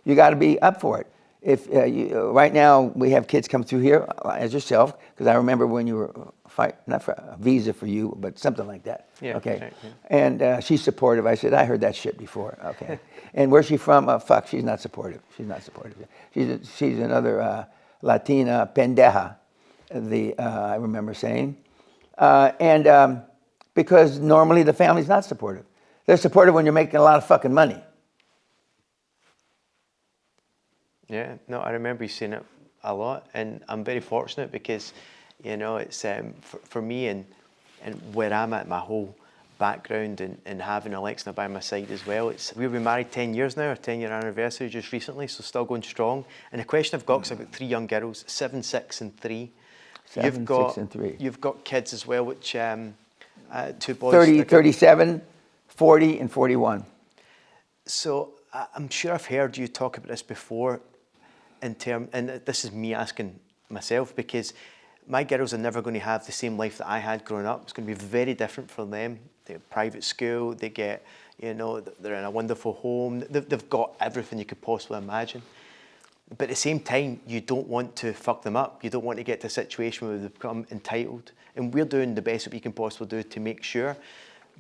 you got to be up for it. If right now we have kids come through here as yourself, because I remember when you were fighting, not for a visa for you, but something like that. Yeah. Okay. Right, yeah. And she's supportive. I said, I heard that shit before. Okay. And where's she from? Fuck, she's not supportive. She's not supportive. She's another Latina pendeja. I remember saying. Because normally the family's not supportive. They're supportive when you're making a lot of fucking money. Yeah, no, I remember you saying it a lot, and I'm very fortunate because, it's for me and where I'm at, my whole background and having Alexa by my side as well. We've been married 10 years now, our 10-year anniversary just recently, so still going strong. And the question I've got, because I've got 3 young girls, 7, 6 and 3. 7, 6 and 3. You've got kids as well, which 2 boys. 30, 37, 40, and 41. So I'm sure I've heard you talk about this before and this is me asking myself, because my girls are never going to have the same life that I had growing up. It's going to be very different from them. They have private school, they get, they're in a wonderful home. They've got everything you could possibly imagine. But at the same time, you don't want to fuck them up. You don't want to get to a situation where they become entitled. And we're doing the best that we can possibly do to make sure.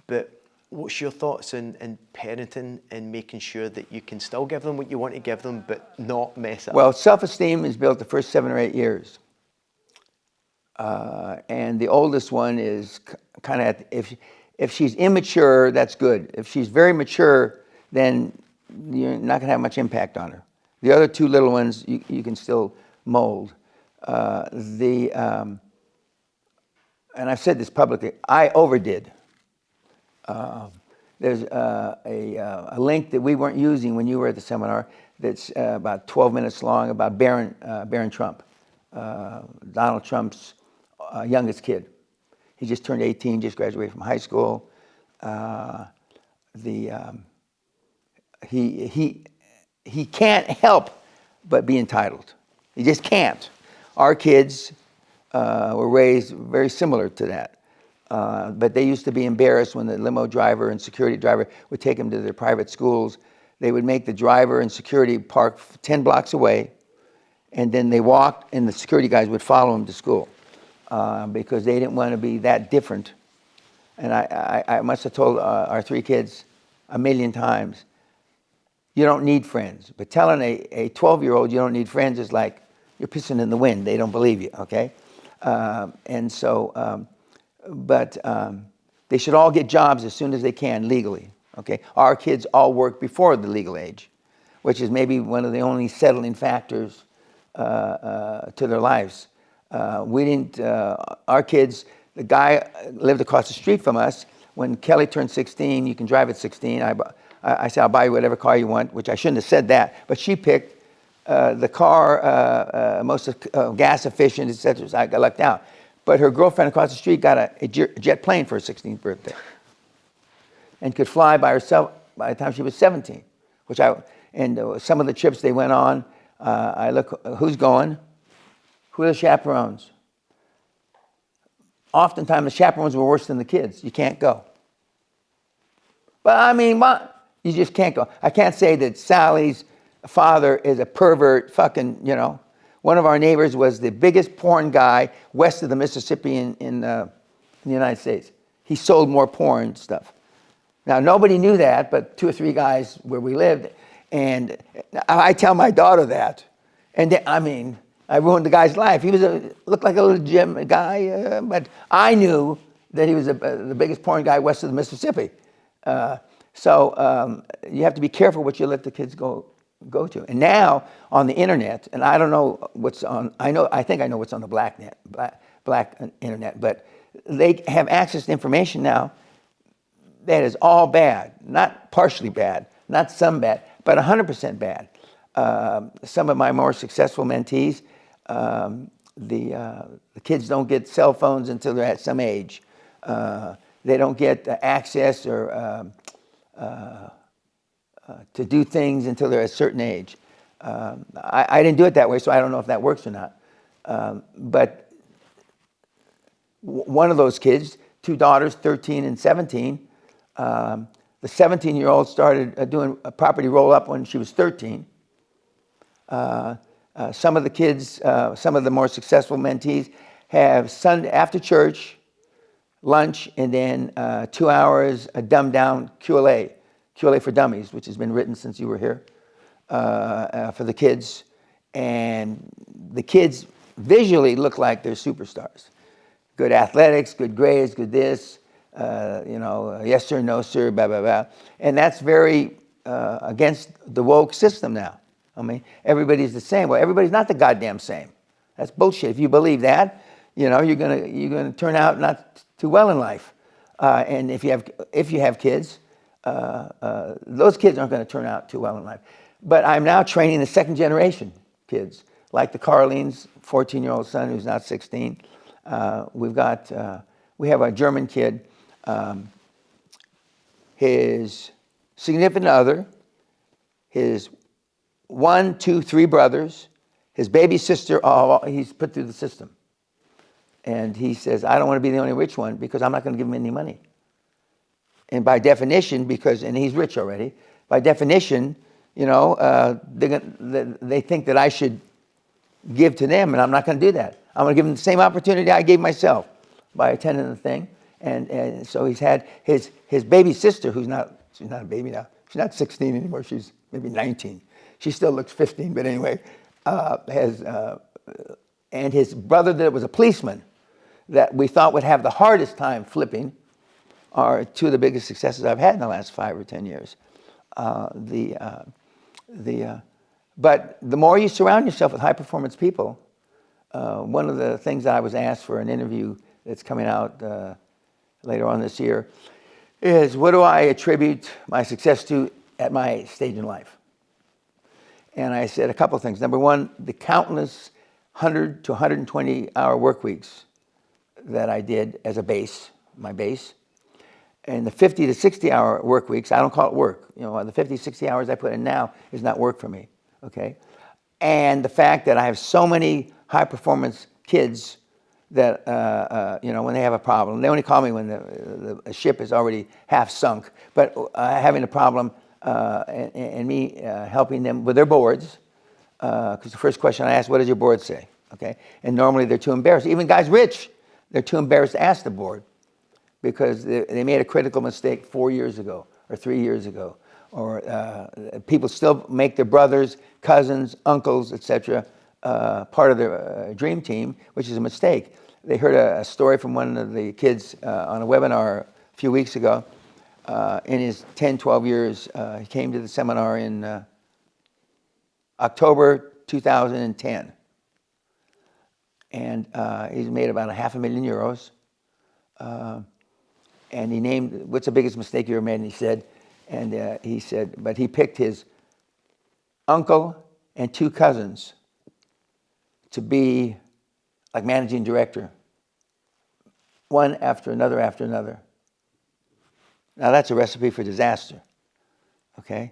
But what's your thoughts in parenting and making sure that you can still give them what you want to give them, but not mess up? Well, self-esteem is built the first 7 or 8 years. And the oldest one is kind of, if she's immature, that's good. If she's very mature, then you're not going to have much impact on her. The other 2 little ones, you can still mold. And I've said this publicly, I overdid. There's a link that we weren't using when you were at the seminar that's about 12 minutes long about Barron Trump, Donald Trump's youngest kid. He just turned 18, just graduated from high school. he can't help but be entitled. He just can't. Our kids were raised very similar to that. But they used to be embarrassed when the limo driver and security driver would take them to their private schools. They would make the driver and security park 10 blocks away, and then they walked, and the security guys would follow them to school because they didn't want to be that different. And I must have told our 3 kids a million times, you don't need friends. But telling a 12-year-old you don't need friends is like you're pissing in the wind. They don't believe you, okay? But they should all get jobs as soon as they can legally, okay? Our kids all work before the legal age, which is maybe one of the only settling factors to their lives. Our kids, the guy lived across the street from us. When Kelly turned 16, you can drive at 16. I said, I'll buy you whatever car you want, which I shouldn't have said that, but she picked the car most gas efficient, et cetera. So I got lucked out. But her girlfriend across the street got a jet plane for her 16th birthday and could fly by herself by the time she was 17. Some of the trips they went on, I look, who's going? Who are the chaperones? Oftentimes the chaperones were worse than the kids. You can't go. But I mean, what? You just can't go. I can't say that Sally's father is a pervert fucking, One of our neighbors was the biggest porn guy west of the Mississippi in the United States. He sold more porn stuff. Now, nobody knew that, but 2 or 3 guys where we lived. And I tell my daughter that. And I ruined the guy's life. He looked like a little gym guy, but I knew that he was the biggest porn guy west of the Mississippi. So you have to be careful what you let the kids go to. And now on the internet, and I don't know what's on. I think I know what's on the black internet, but they have access to information now that is all bad, not partially bad, not some bad, but 100% bad. Some of my more successful mentees, the kids don't get cell phones until they're at some age. They don't get access or to do things until they're at a certain age. I didn't do it that way, so I don't know if that works or not. But one of those kids, 2 daughters, 13 and 17, the 17-year-old started doing a property roll-up when she was 13. Some of the kids, some of the more successful mentees have Sunday after church, lunch, and then 2 hours a dumbed-down QLA for Dummies, which has been written since you were here, for the kids. And the kids visually look like they're superstars. Good athletics, good grades, good this, yes sir, no sir, blah, blah, blah. And that's very against the woke system now. I mean, everybody's the same. Well, everybody's not the goddamn same. That's bullshit. If you believe that, you're gonna turn out not too well in life. And if you have kids, those kids aren't going to turn out too well in life. But I'm now training the second generation kids, like the Carlene's 14-year-old son who's now 16. We have a German kid. His significant other, his 1, 2, 3 brothers, his baby sister, he's put through the system. And he says, I don't want to be the only rich one because I'm not going to give him any money. And by definition, and he's rich already, by definition, they think that I should give to them, and I'm not going to do that. I'm going to give them the same opportunity I gave myself by attending the thing. And so he's had his baby sister, she's not a baby now. She's not 16 anymore. She's maybe 19. She still looks 15, but anyway, and his brother that was a policeman that we thought would have the hardest time flipping are 2 of the biggest successes I've had in the last 5 or 10 years. But the more you surround yourself with high-performance people, one of the things that I was asked for an interview that's coming out later on this year is, what do I attribute my success to at my stage in life? And I said a couple of things. Number one, the countless 100 to 120-hour work weeks that I did as a base, my base. and the 50 to 60 hour work weeks, I don't call it work. You know, the 50, 60 hours I put in now is not work for me, okay? And the fact that I have so many high performance kids that, you know, when they have a problem, they only call me when the ship is already half sunk, but having a problem and me helping them with their boards, because the first question I ask, what does your board say? Okay, and normally they're too embarrassed. Even guys rich, they're too embarrassed to ask the board because they made a critical mistake 4 years ago or 3 years ago. Or people still make their brothers, cousins, uncles, etc. Part of their dream team, which is a mistake. They heard a story from one of the kids on a webinar a few weeks ago. In his 10, 12 years, he came to the seminar in October 2010. And he's made about €500,000. And he named, what's the biggest mistake you ever made? And he said, but he picked his uncle and 2 cousins to be like managing director, one after another after another. Now that's a recipe for disaster, okay?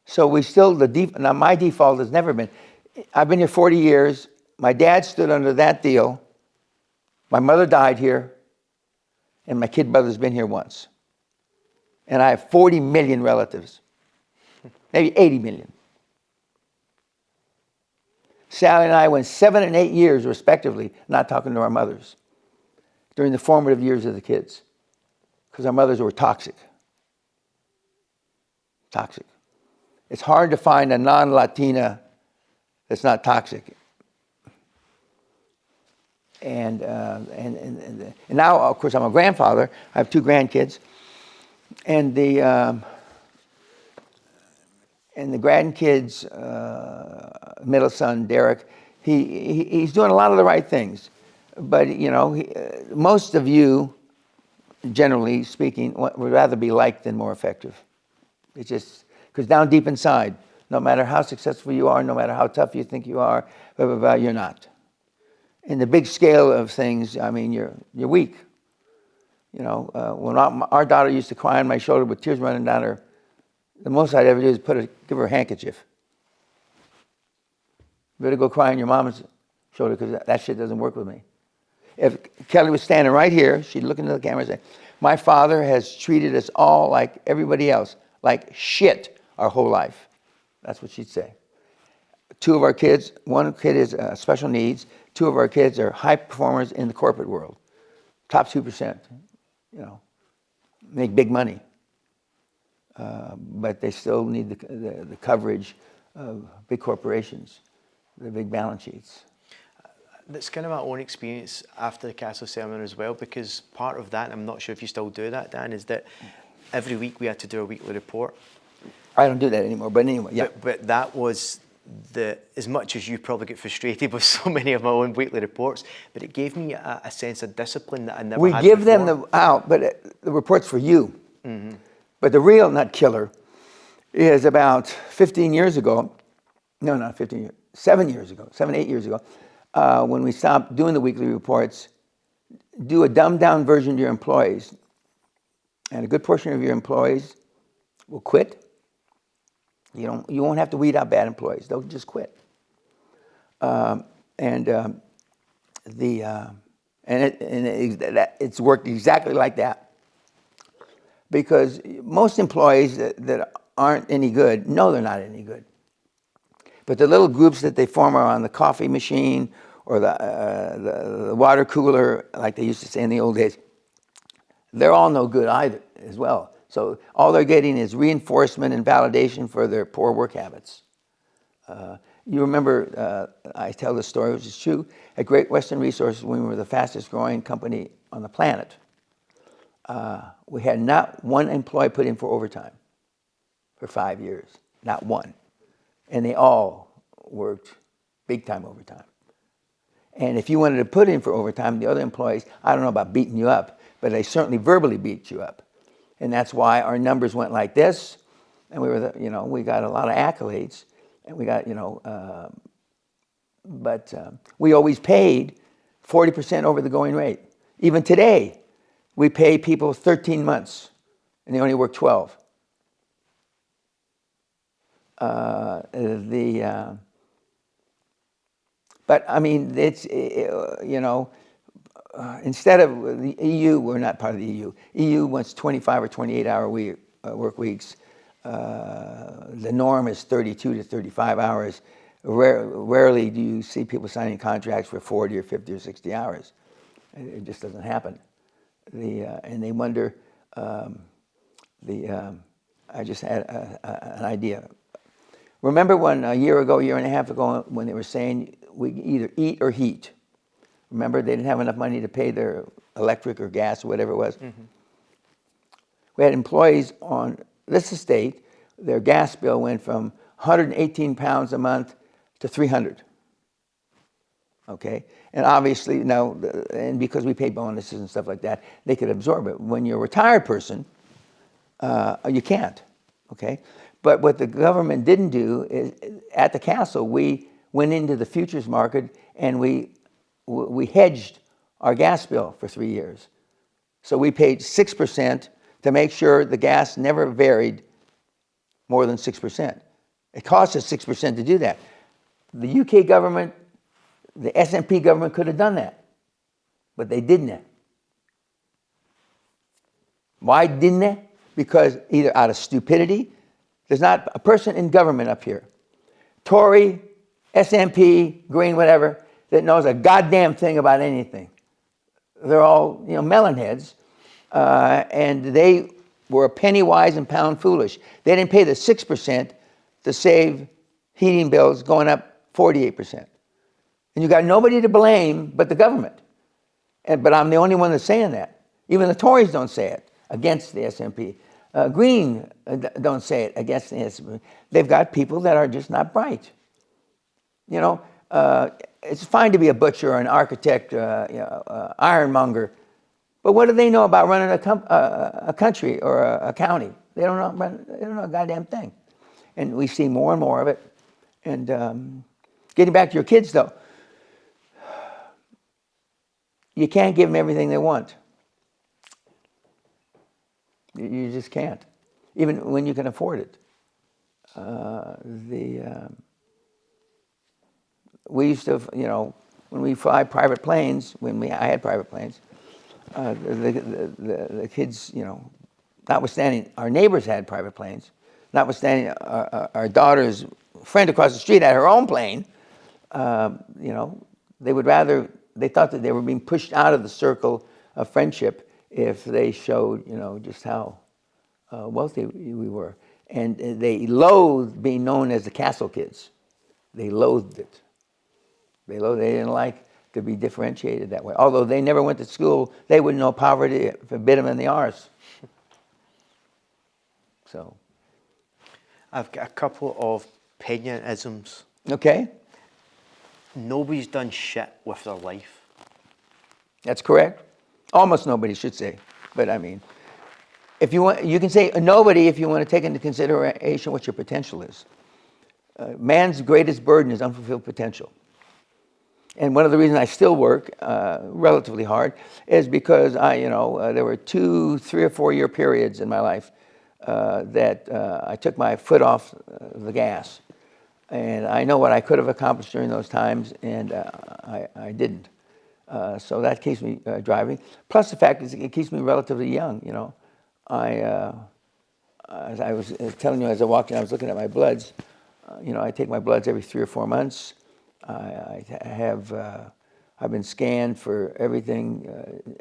So we still, now my default has never been, I've been here 40 years, my dad stood under that deal, my mother died here, and my kid brother's been here once. And I have 40 million relatives, maybe 80 million. Sally and I went 7 and 8 years, respectively, not talking to our mothers during the formative years of the kids because our mothers were toxic. Toxic. It's hard to find a non-Latina that's not toxic. And now, of course, I'm a grandfather. I have 2 grandkids. And the grandkids, middle son, Derek, he's doing a lot of the right things. But, you know, most of you, generally speaking, would rather be liked than more effective. It's just, because down deep inside, no matter how successful you are, no matter how tough you think you are, blah, blah, blah, you're not. In the big scale of things, I mean, you're weak. You know, when our daughter used to cry on my shoulder with tears running down her, the most I'd ever do is give her a handkerchief. You better go cry on your mama's shoulder because that shit doesn't work with me. If Kelly was standing right here, she'd look into the camera and say, my father has treated us all like everybody else, like shit our whole life. That's what she'd say. 2 of our kids, one kid is special needs, 2 of our kids are high performers in the corporate world. Top 2%, you know, make big money. But they still need the coverage of big corporations, the big balance sheets. That's kind of my own experience after the Castle seminar as well, because part of that, and I'm not sure if you still do that, Dan, is that every week we had to do a weekly report. I don't do that anymore, but anyway, yeah. But that was as much as you probably get frustrated with so many of my own weekly reports, but it gave me a sense of discipline that I never had before. We give them but the report's for you. Mm-hmm. But the real nut killer is about 15 years ago, no, not 15 years, 7 years ago, 7, 8 years ago, when we stopped doing the weekly reports, do a dumbed down version to your employees. And a good portion of your employees will quit. You won't have to weed out bad employees. They'll just quit. It's worked exactly like that. Because most employees that aren't any good know they're not any good. But the little groups that they form are on the coffee machine or the water cooler, like they used to say in the old days, they're all no good either as well. So all they're getting is reinforcement and validation for their poor work habits. You remember, I tell this story, which is true, at Great Western Resources, when we were the fastest growing company on the planet, we had not one employee put in for overtime for 5 years, not one. And they all worked big time overtime. And if you wanted to put in for overtime, the other employees, I don't know about beating you up, but they certainly verbally beat you up. And that's why our numbers went like this, and we were, we got a lot of accolades, and we got, but we always paid 40% over the going rate. Even today, We pay people 13 months, and they only work 12. But I mean, it's, instead of the EU, we're not part of the EU. EU wants 25 or 28-hour work weeks. The norm is 32 to 35 hours. Rarely do you see people signing contracts for 40 or 50 or 60 hours. It just doesn't happen. And they wonder, I just had an idea. Remember when a year and a half ago, when they were saying we either eat or heat? Remember, they didn't have enough money to pay their electric or gas or whatever it was. Mm-hmm. We had employees on this estate, their gas bill went from 118 pounds a month to 300. Okay? And obviously, now, and because we pay bonuses and stuff like that, they could absorb it. When you're a retired person, you can't. Okay? But what the government didn't do is, at the castle, we went into the futures market and we hedged our gas bill for 3 years. So we paid 6% to make sure the gas never varied more than 6%. It cost us 6% to do that. The UK government, the S&P government could have done that, but they didn't. Why didn't they? Because either out of stupidity, there's not a person in government up here, Tory, S&P, Green, whatever, that knows a goddamn thing about anything. They're all, melon heads, and they were penny wise and pound foolish. They didn't pay the 6% to save heating bills going up 48%. And you got nobody to blame but the government. But I'm the only one that's saying that. Even the Tories don't say it against the S&P. Green don't say it against the S&P. They've got people that are just not bright. It's fine to be a butcher or an architect, ironmonger, but what do they know about running a country or a county? They don't know a goddamn thing. And we see more and more of it. And getting back to your kids, though, you can't give them everything they want. You just can't, even when you can afford it. We used to, when we fly private planes, I had private planes, the kids, notwithstanding our neighbors had private planes, notwithstanding our daughter's friend across the street had her own plane, they thought that they were being pushed out of the circle of friendship if they showed, just how wealthy we were. And they loathed being known as the castle kids. They loathed it. They didn't like to be differentiated that way. Although they never went to school, they wouldn't know poverty if it bit them in the arse. So, I've got a couple of Peña-isms. Okay. Nobody's done shit with their life. That's correct. Almost nobody should say. But I mean, if you want, you can say nobody if you want to take into consideration what your potential is. Man's greatest burden is unfulfilled potential. And one of the reasons I still work relatively hard is because there were 2, 3 or 4 year periods in my life that I took my foot off the gas. And I know what I could have accomplished during those times, and I didn't. So that keeps me driving. Plus the fact is it keeps me relatively young, as I was telling you as I walked in, I was looking at my bloods. I take my bloods every 3 or 4 months. I've been scanned for everything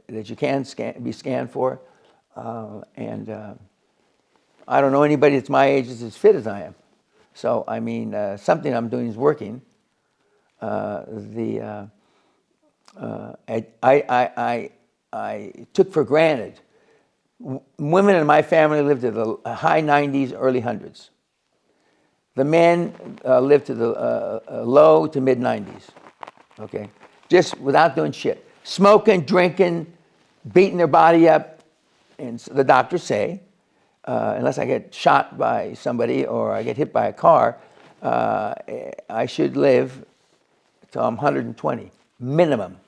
that you can be scanned for. And I don't know anybody that's my age that's as fit as I am. So, I mean, something I'm doing is working. I took for granted. Women in my family lived to the high 90s, early 100s. The men lived to the low to mid 90s. Okay, just without doing shit, smoking, drinking, beating their body up, and so the doctors say, unless I get shot by somebody or I get hit by a car, I should live till I'm 120, minimum.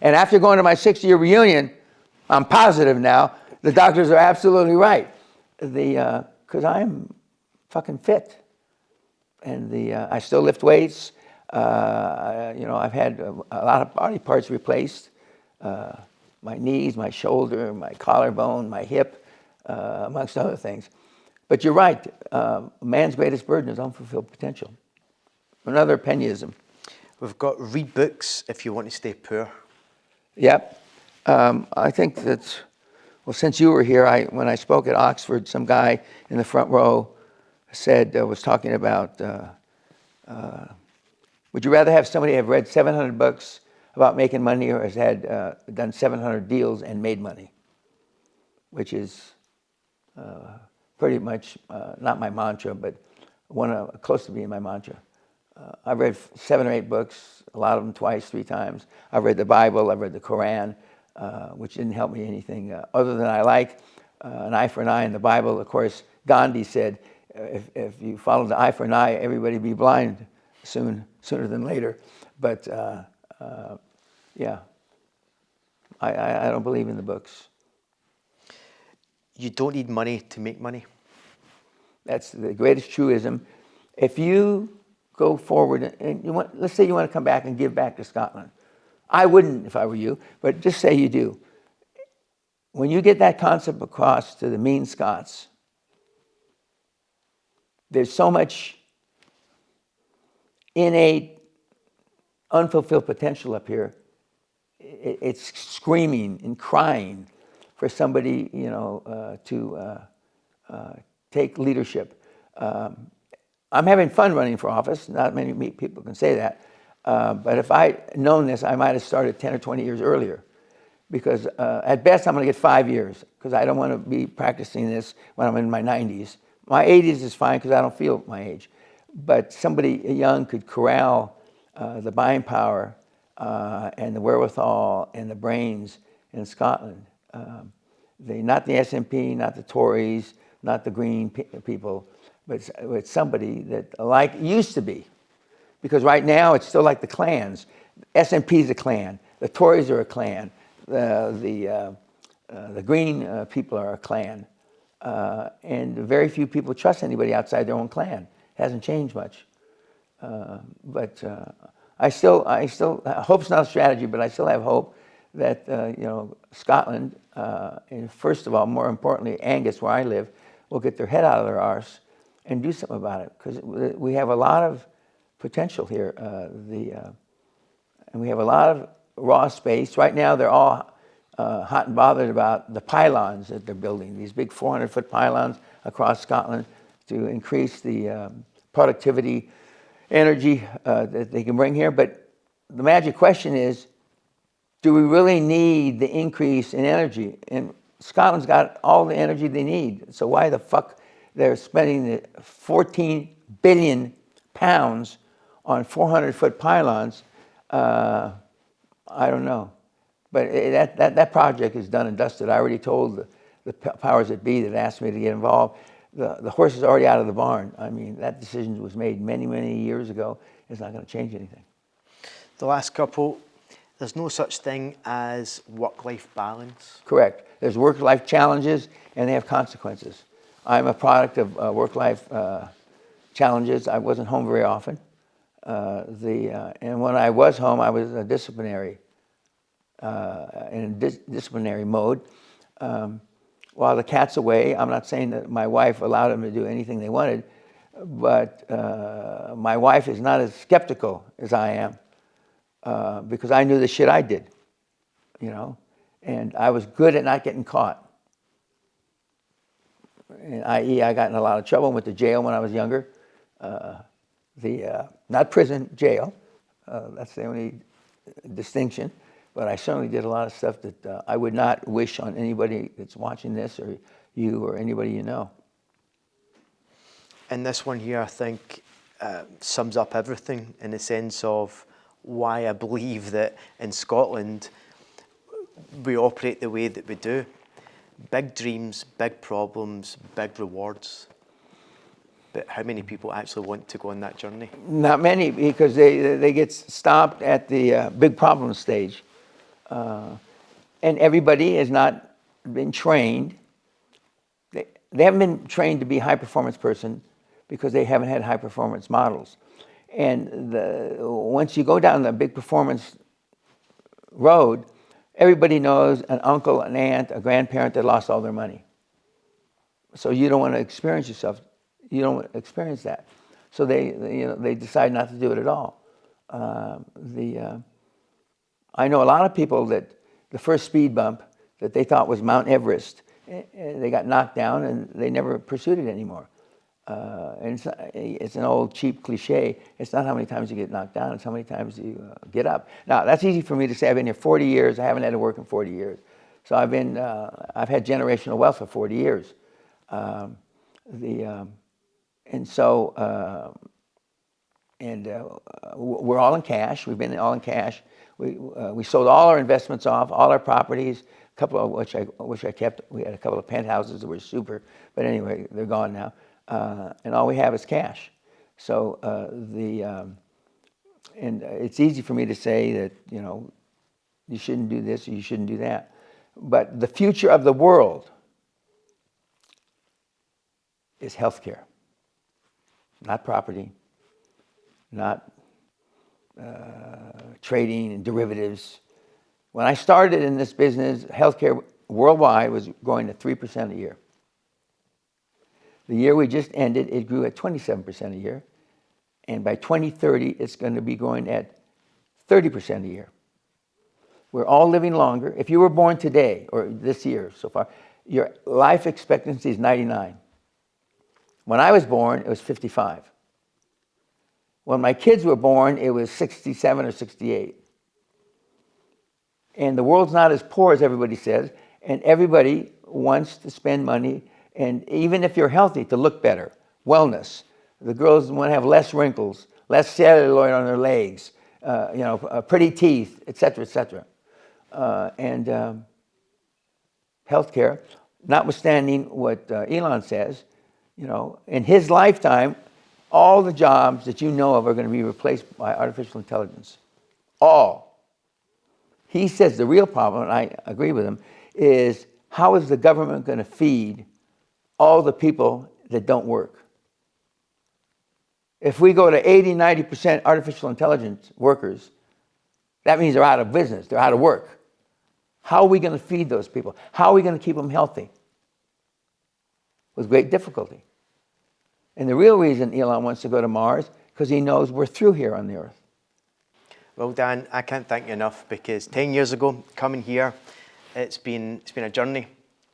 And after going to my 6-year reunion, I'm positive now, the doctors are absolutely right. Because I'm fucking fit. And I still lift weights. I've had a lot of body parts replaced. My knees, my shoulder, my collarbone, my hip, amongst other things. But you're right. Man's greatest burden is unfulfilled potential. Another Peñaism. We've got read books if you want to stay poor. Yep. I think that, well, since you were here, when I spoke at Oxford, some guy in the front row was talking about, would you rather have somebody have read 700 books about making money or has done 700 deals and made money? Which is pretty much not my mantra, but close to being my mantra. I've read 7 or 8 books, a lot of them twice, 3 times. I've read the Bible, I've read the Quran, which didn't help me anything other than I like an eye for an eye in the Bible. Of course, Gandhi said, if you follow the eye for an eye, everybody be blind sooner than later. But yeah, I don't believe in the books. You don't need money to make money. That's the greatest truism. If you go forward and let's say you want to come back and give back to Scotland. I wouldn't if I were you, but just say you do. When you get that concept across to the mean Scots, there's so much innate, unfulfilled potential up here. It's screaming and crying for somebody, to take leadership. I'm having fun running for office. Not many people can say that. But if I'd known this, I might have started 10 or 20 years earlier. Because at best, I'm going to get 5 years. Because I don't want to be practicing this when I'm in my 90s. My 80s is fine because I don't feel my age. But somebody young could corral the buying power and the wherewithal and the brains in Scotland. Not the SNP, not the Tories, not the Green people, but somebody that like used to be. Because right now it's still like the clans. SNP is a clan. The Tories are a clan. The Green people are a clan. And very few people trust anybody outside their own clan. It hasn't changed much. But I still hope's not a strategy, but I still have hope that Scotland, and first of all, more importantly, Angus, where I live, will get their head out of their arse and do something about it, because we have a lot of potential here, and we have a lot of raw space. Right now, they're all hot and bothered about the pylons that they're building, these big 400-foot pylons across Scotland to increase the productivity, energy that they can bring here. But the magic question is, do we really need the increase in energy? And Scotland's got all the energy they need. So why the fuck they're spending the 14 billion pounds on 400-foot pylons? I don't know. But that project is done and dusted. I already told the powers that be that asked me to get involved. The horse is already out of the barn. I mean, that decision was made many, many years ago. It's not going to change anything. The last couple, there's no such thing as work-life balance. Correct. There's work-life challenges, and they have consequences. I'm a product of work-life challenges. I wasn't home very often. And when I was home, I was disciplinary, in disciplinary mode. While the cat's away, I'm not saying that my wife allowed them to do anything they wanted, but my wife is not as skeptical as I am, because I knew the shit I did, and I was good at not getting caught. And i.e., I got in a lot of trouble, went to jail when I was younger. Not prison, jail. That's the only distinction. But I certainly did a lot of stuff that I would not wish on anybody that's watching this, or you, or anybody you know. And this one here, I think, sums up everything in the sense of why I believe that in Scotland we operate the way that we do. Big dreams, big problems, big rewards. But how many people actually want to go on that journey? Not many, because they get stopped at the big problem stage. And everybody has not been trained. They haven't been trained to be a high-performance person because they haven't had high-performance models. And once you go down the big performance road, everybody knows an uncle, an aunt, a grandparent that lost all their money. So you don't want to experience yourself. You don't want to experience that. So they decide not to do it at all. I know a lot of people that the first speed bump that they thought was Mount Everest, they got knocked down and they never pursued it anymore. And it's an old cheap cliche. It's not how many times you get knocked down, it's how many times you get up. Now, that's easy for me to say. I've been here 40 years. I haven't had to work in 40 years. So I've had generational wealth for 40 years. We're all in cash. We've been all in cash. We sold all our investments off, all our properties, a couple of which I kept. We had a couple of penthouses that were super, but anyway, they're gone now. And all we have is cash. So it's easy for me to say that, you shouldn't do this or you shouldn't do that. But the future of the world is healthcare, not property, not trading and derivatives. When I started in this business, healthcare worldwide was growing at 3% a year. The year we just ended, it grew at 27% a year. And by 2030, it's going to be growing at 30% a year. We're all living longer. If you were born today, or this year so far, your life expectancy is 99. When I was born, it was 55. When my kids were born, it was 67 or 68. And the world's not as poor as everybody says, and everybody wants to spend money, and even if you're healthy, to look better. Wellness. The girls want to have less wrinkles, less celluloid on their legs, pretty teeth, et cetera, et cetera. Healthcare, notwithstanding what Elon says, in his lifetime, all the jobs that you know of are going to be replaced by artificial intelligence. All. He says the real problem, and I agree with him, is how is the government going to feed all the people that don't work? If we go to 80, 90% artificial intelligence workers, that means they're out of business, they're out of work. How are we going to feed those people? How are we going to keep them healthy? With great difficulty. And the real reason Elon wants to go to Mars, because he knows we're through here on the Earth. Well, Dan, I can't thank you enough, because 10 years ago, coming here, it's been a journey,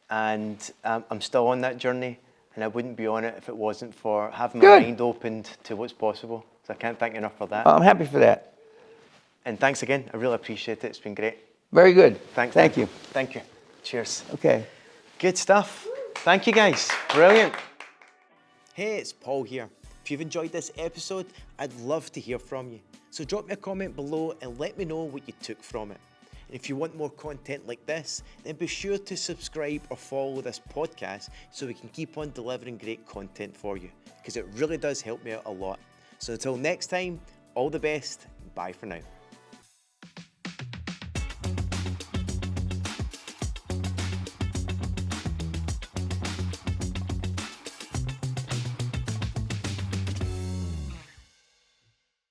and I'm still on that journey, and I wouldn't be on it if it wasn't for having my mind opened to what's possible. So I can't thank you enough for that. I'm happy for that. And thanks again. I really appreciate it. It's been great. Very good. Thanks. Thank you. Thank you. Cheers. Okay. Good stuff. Thank you, guys. Brilliant. Hey, it's Paul here. If you've enjoyed this episode, I'd love to hear from you. So drop me a comment below and let me know what you took from it. And if you want more content like this, then be sure to subscribe or follow this podcast so we can keep on delivering great content for you, because it really does help me out a lot. So until next time, all the best. Bye for now.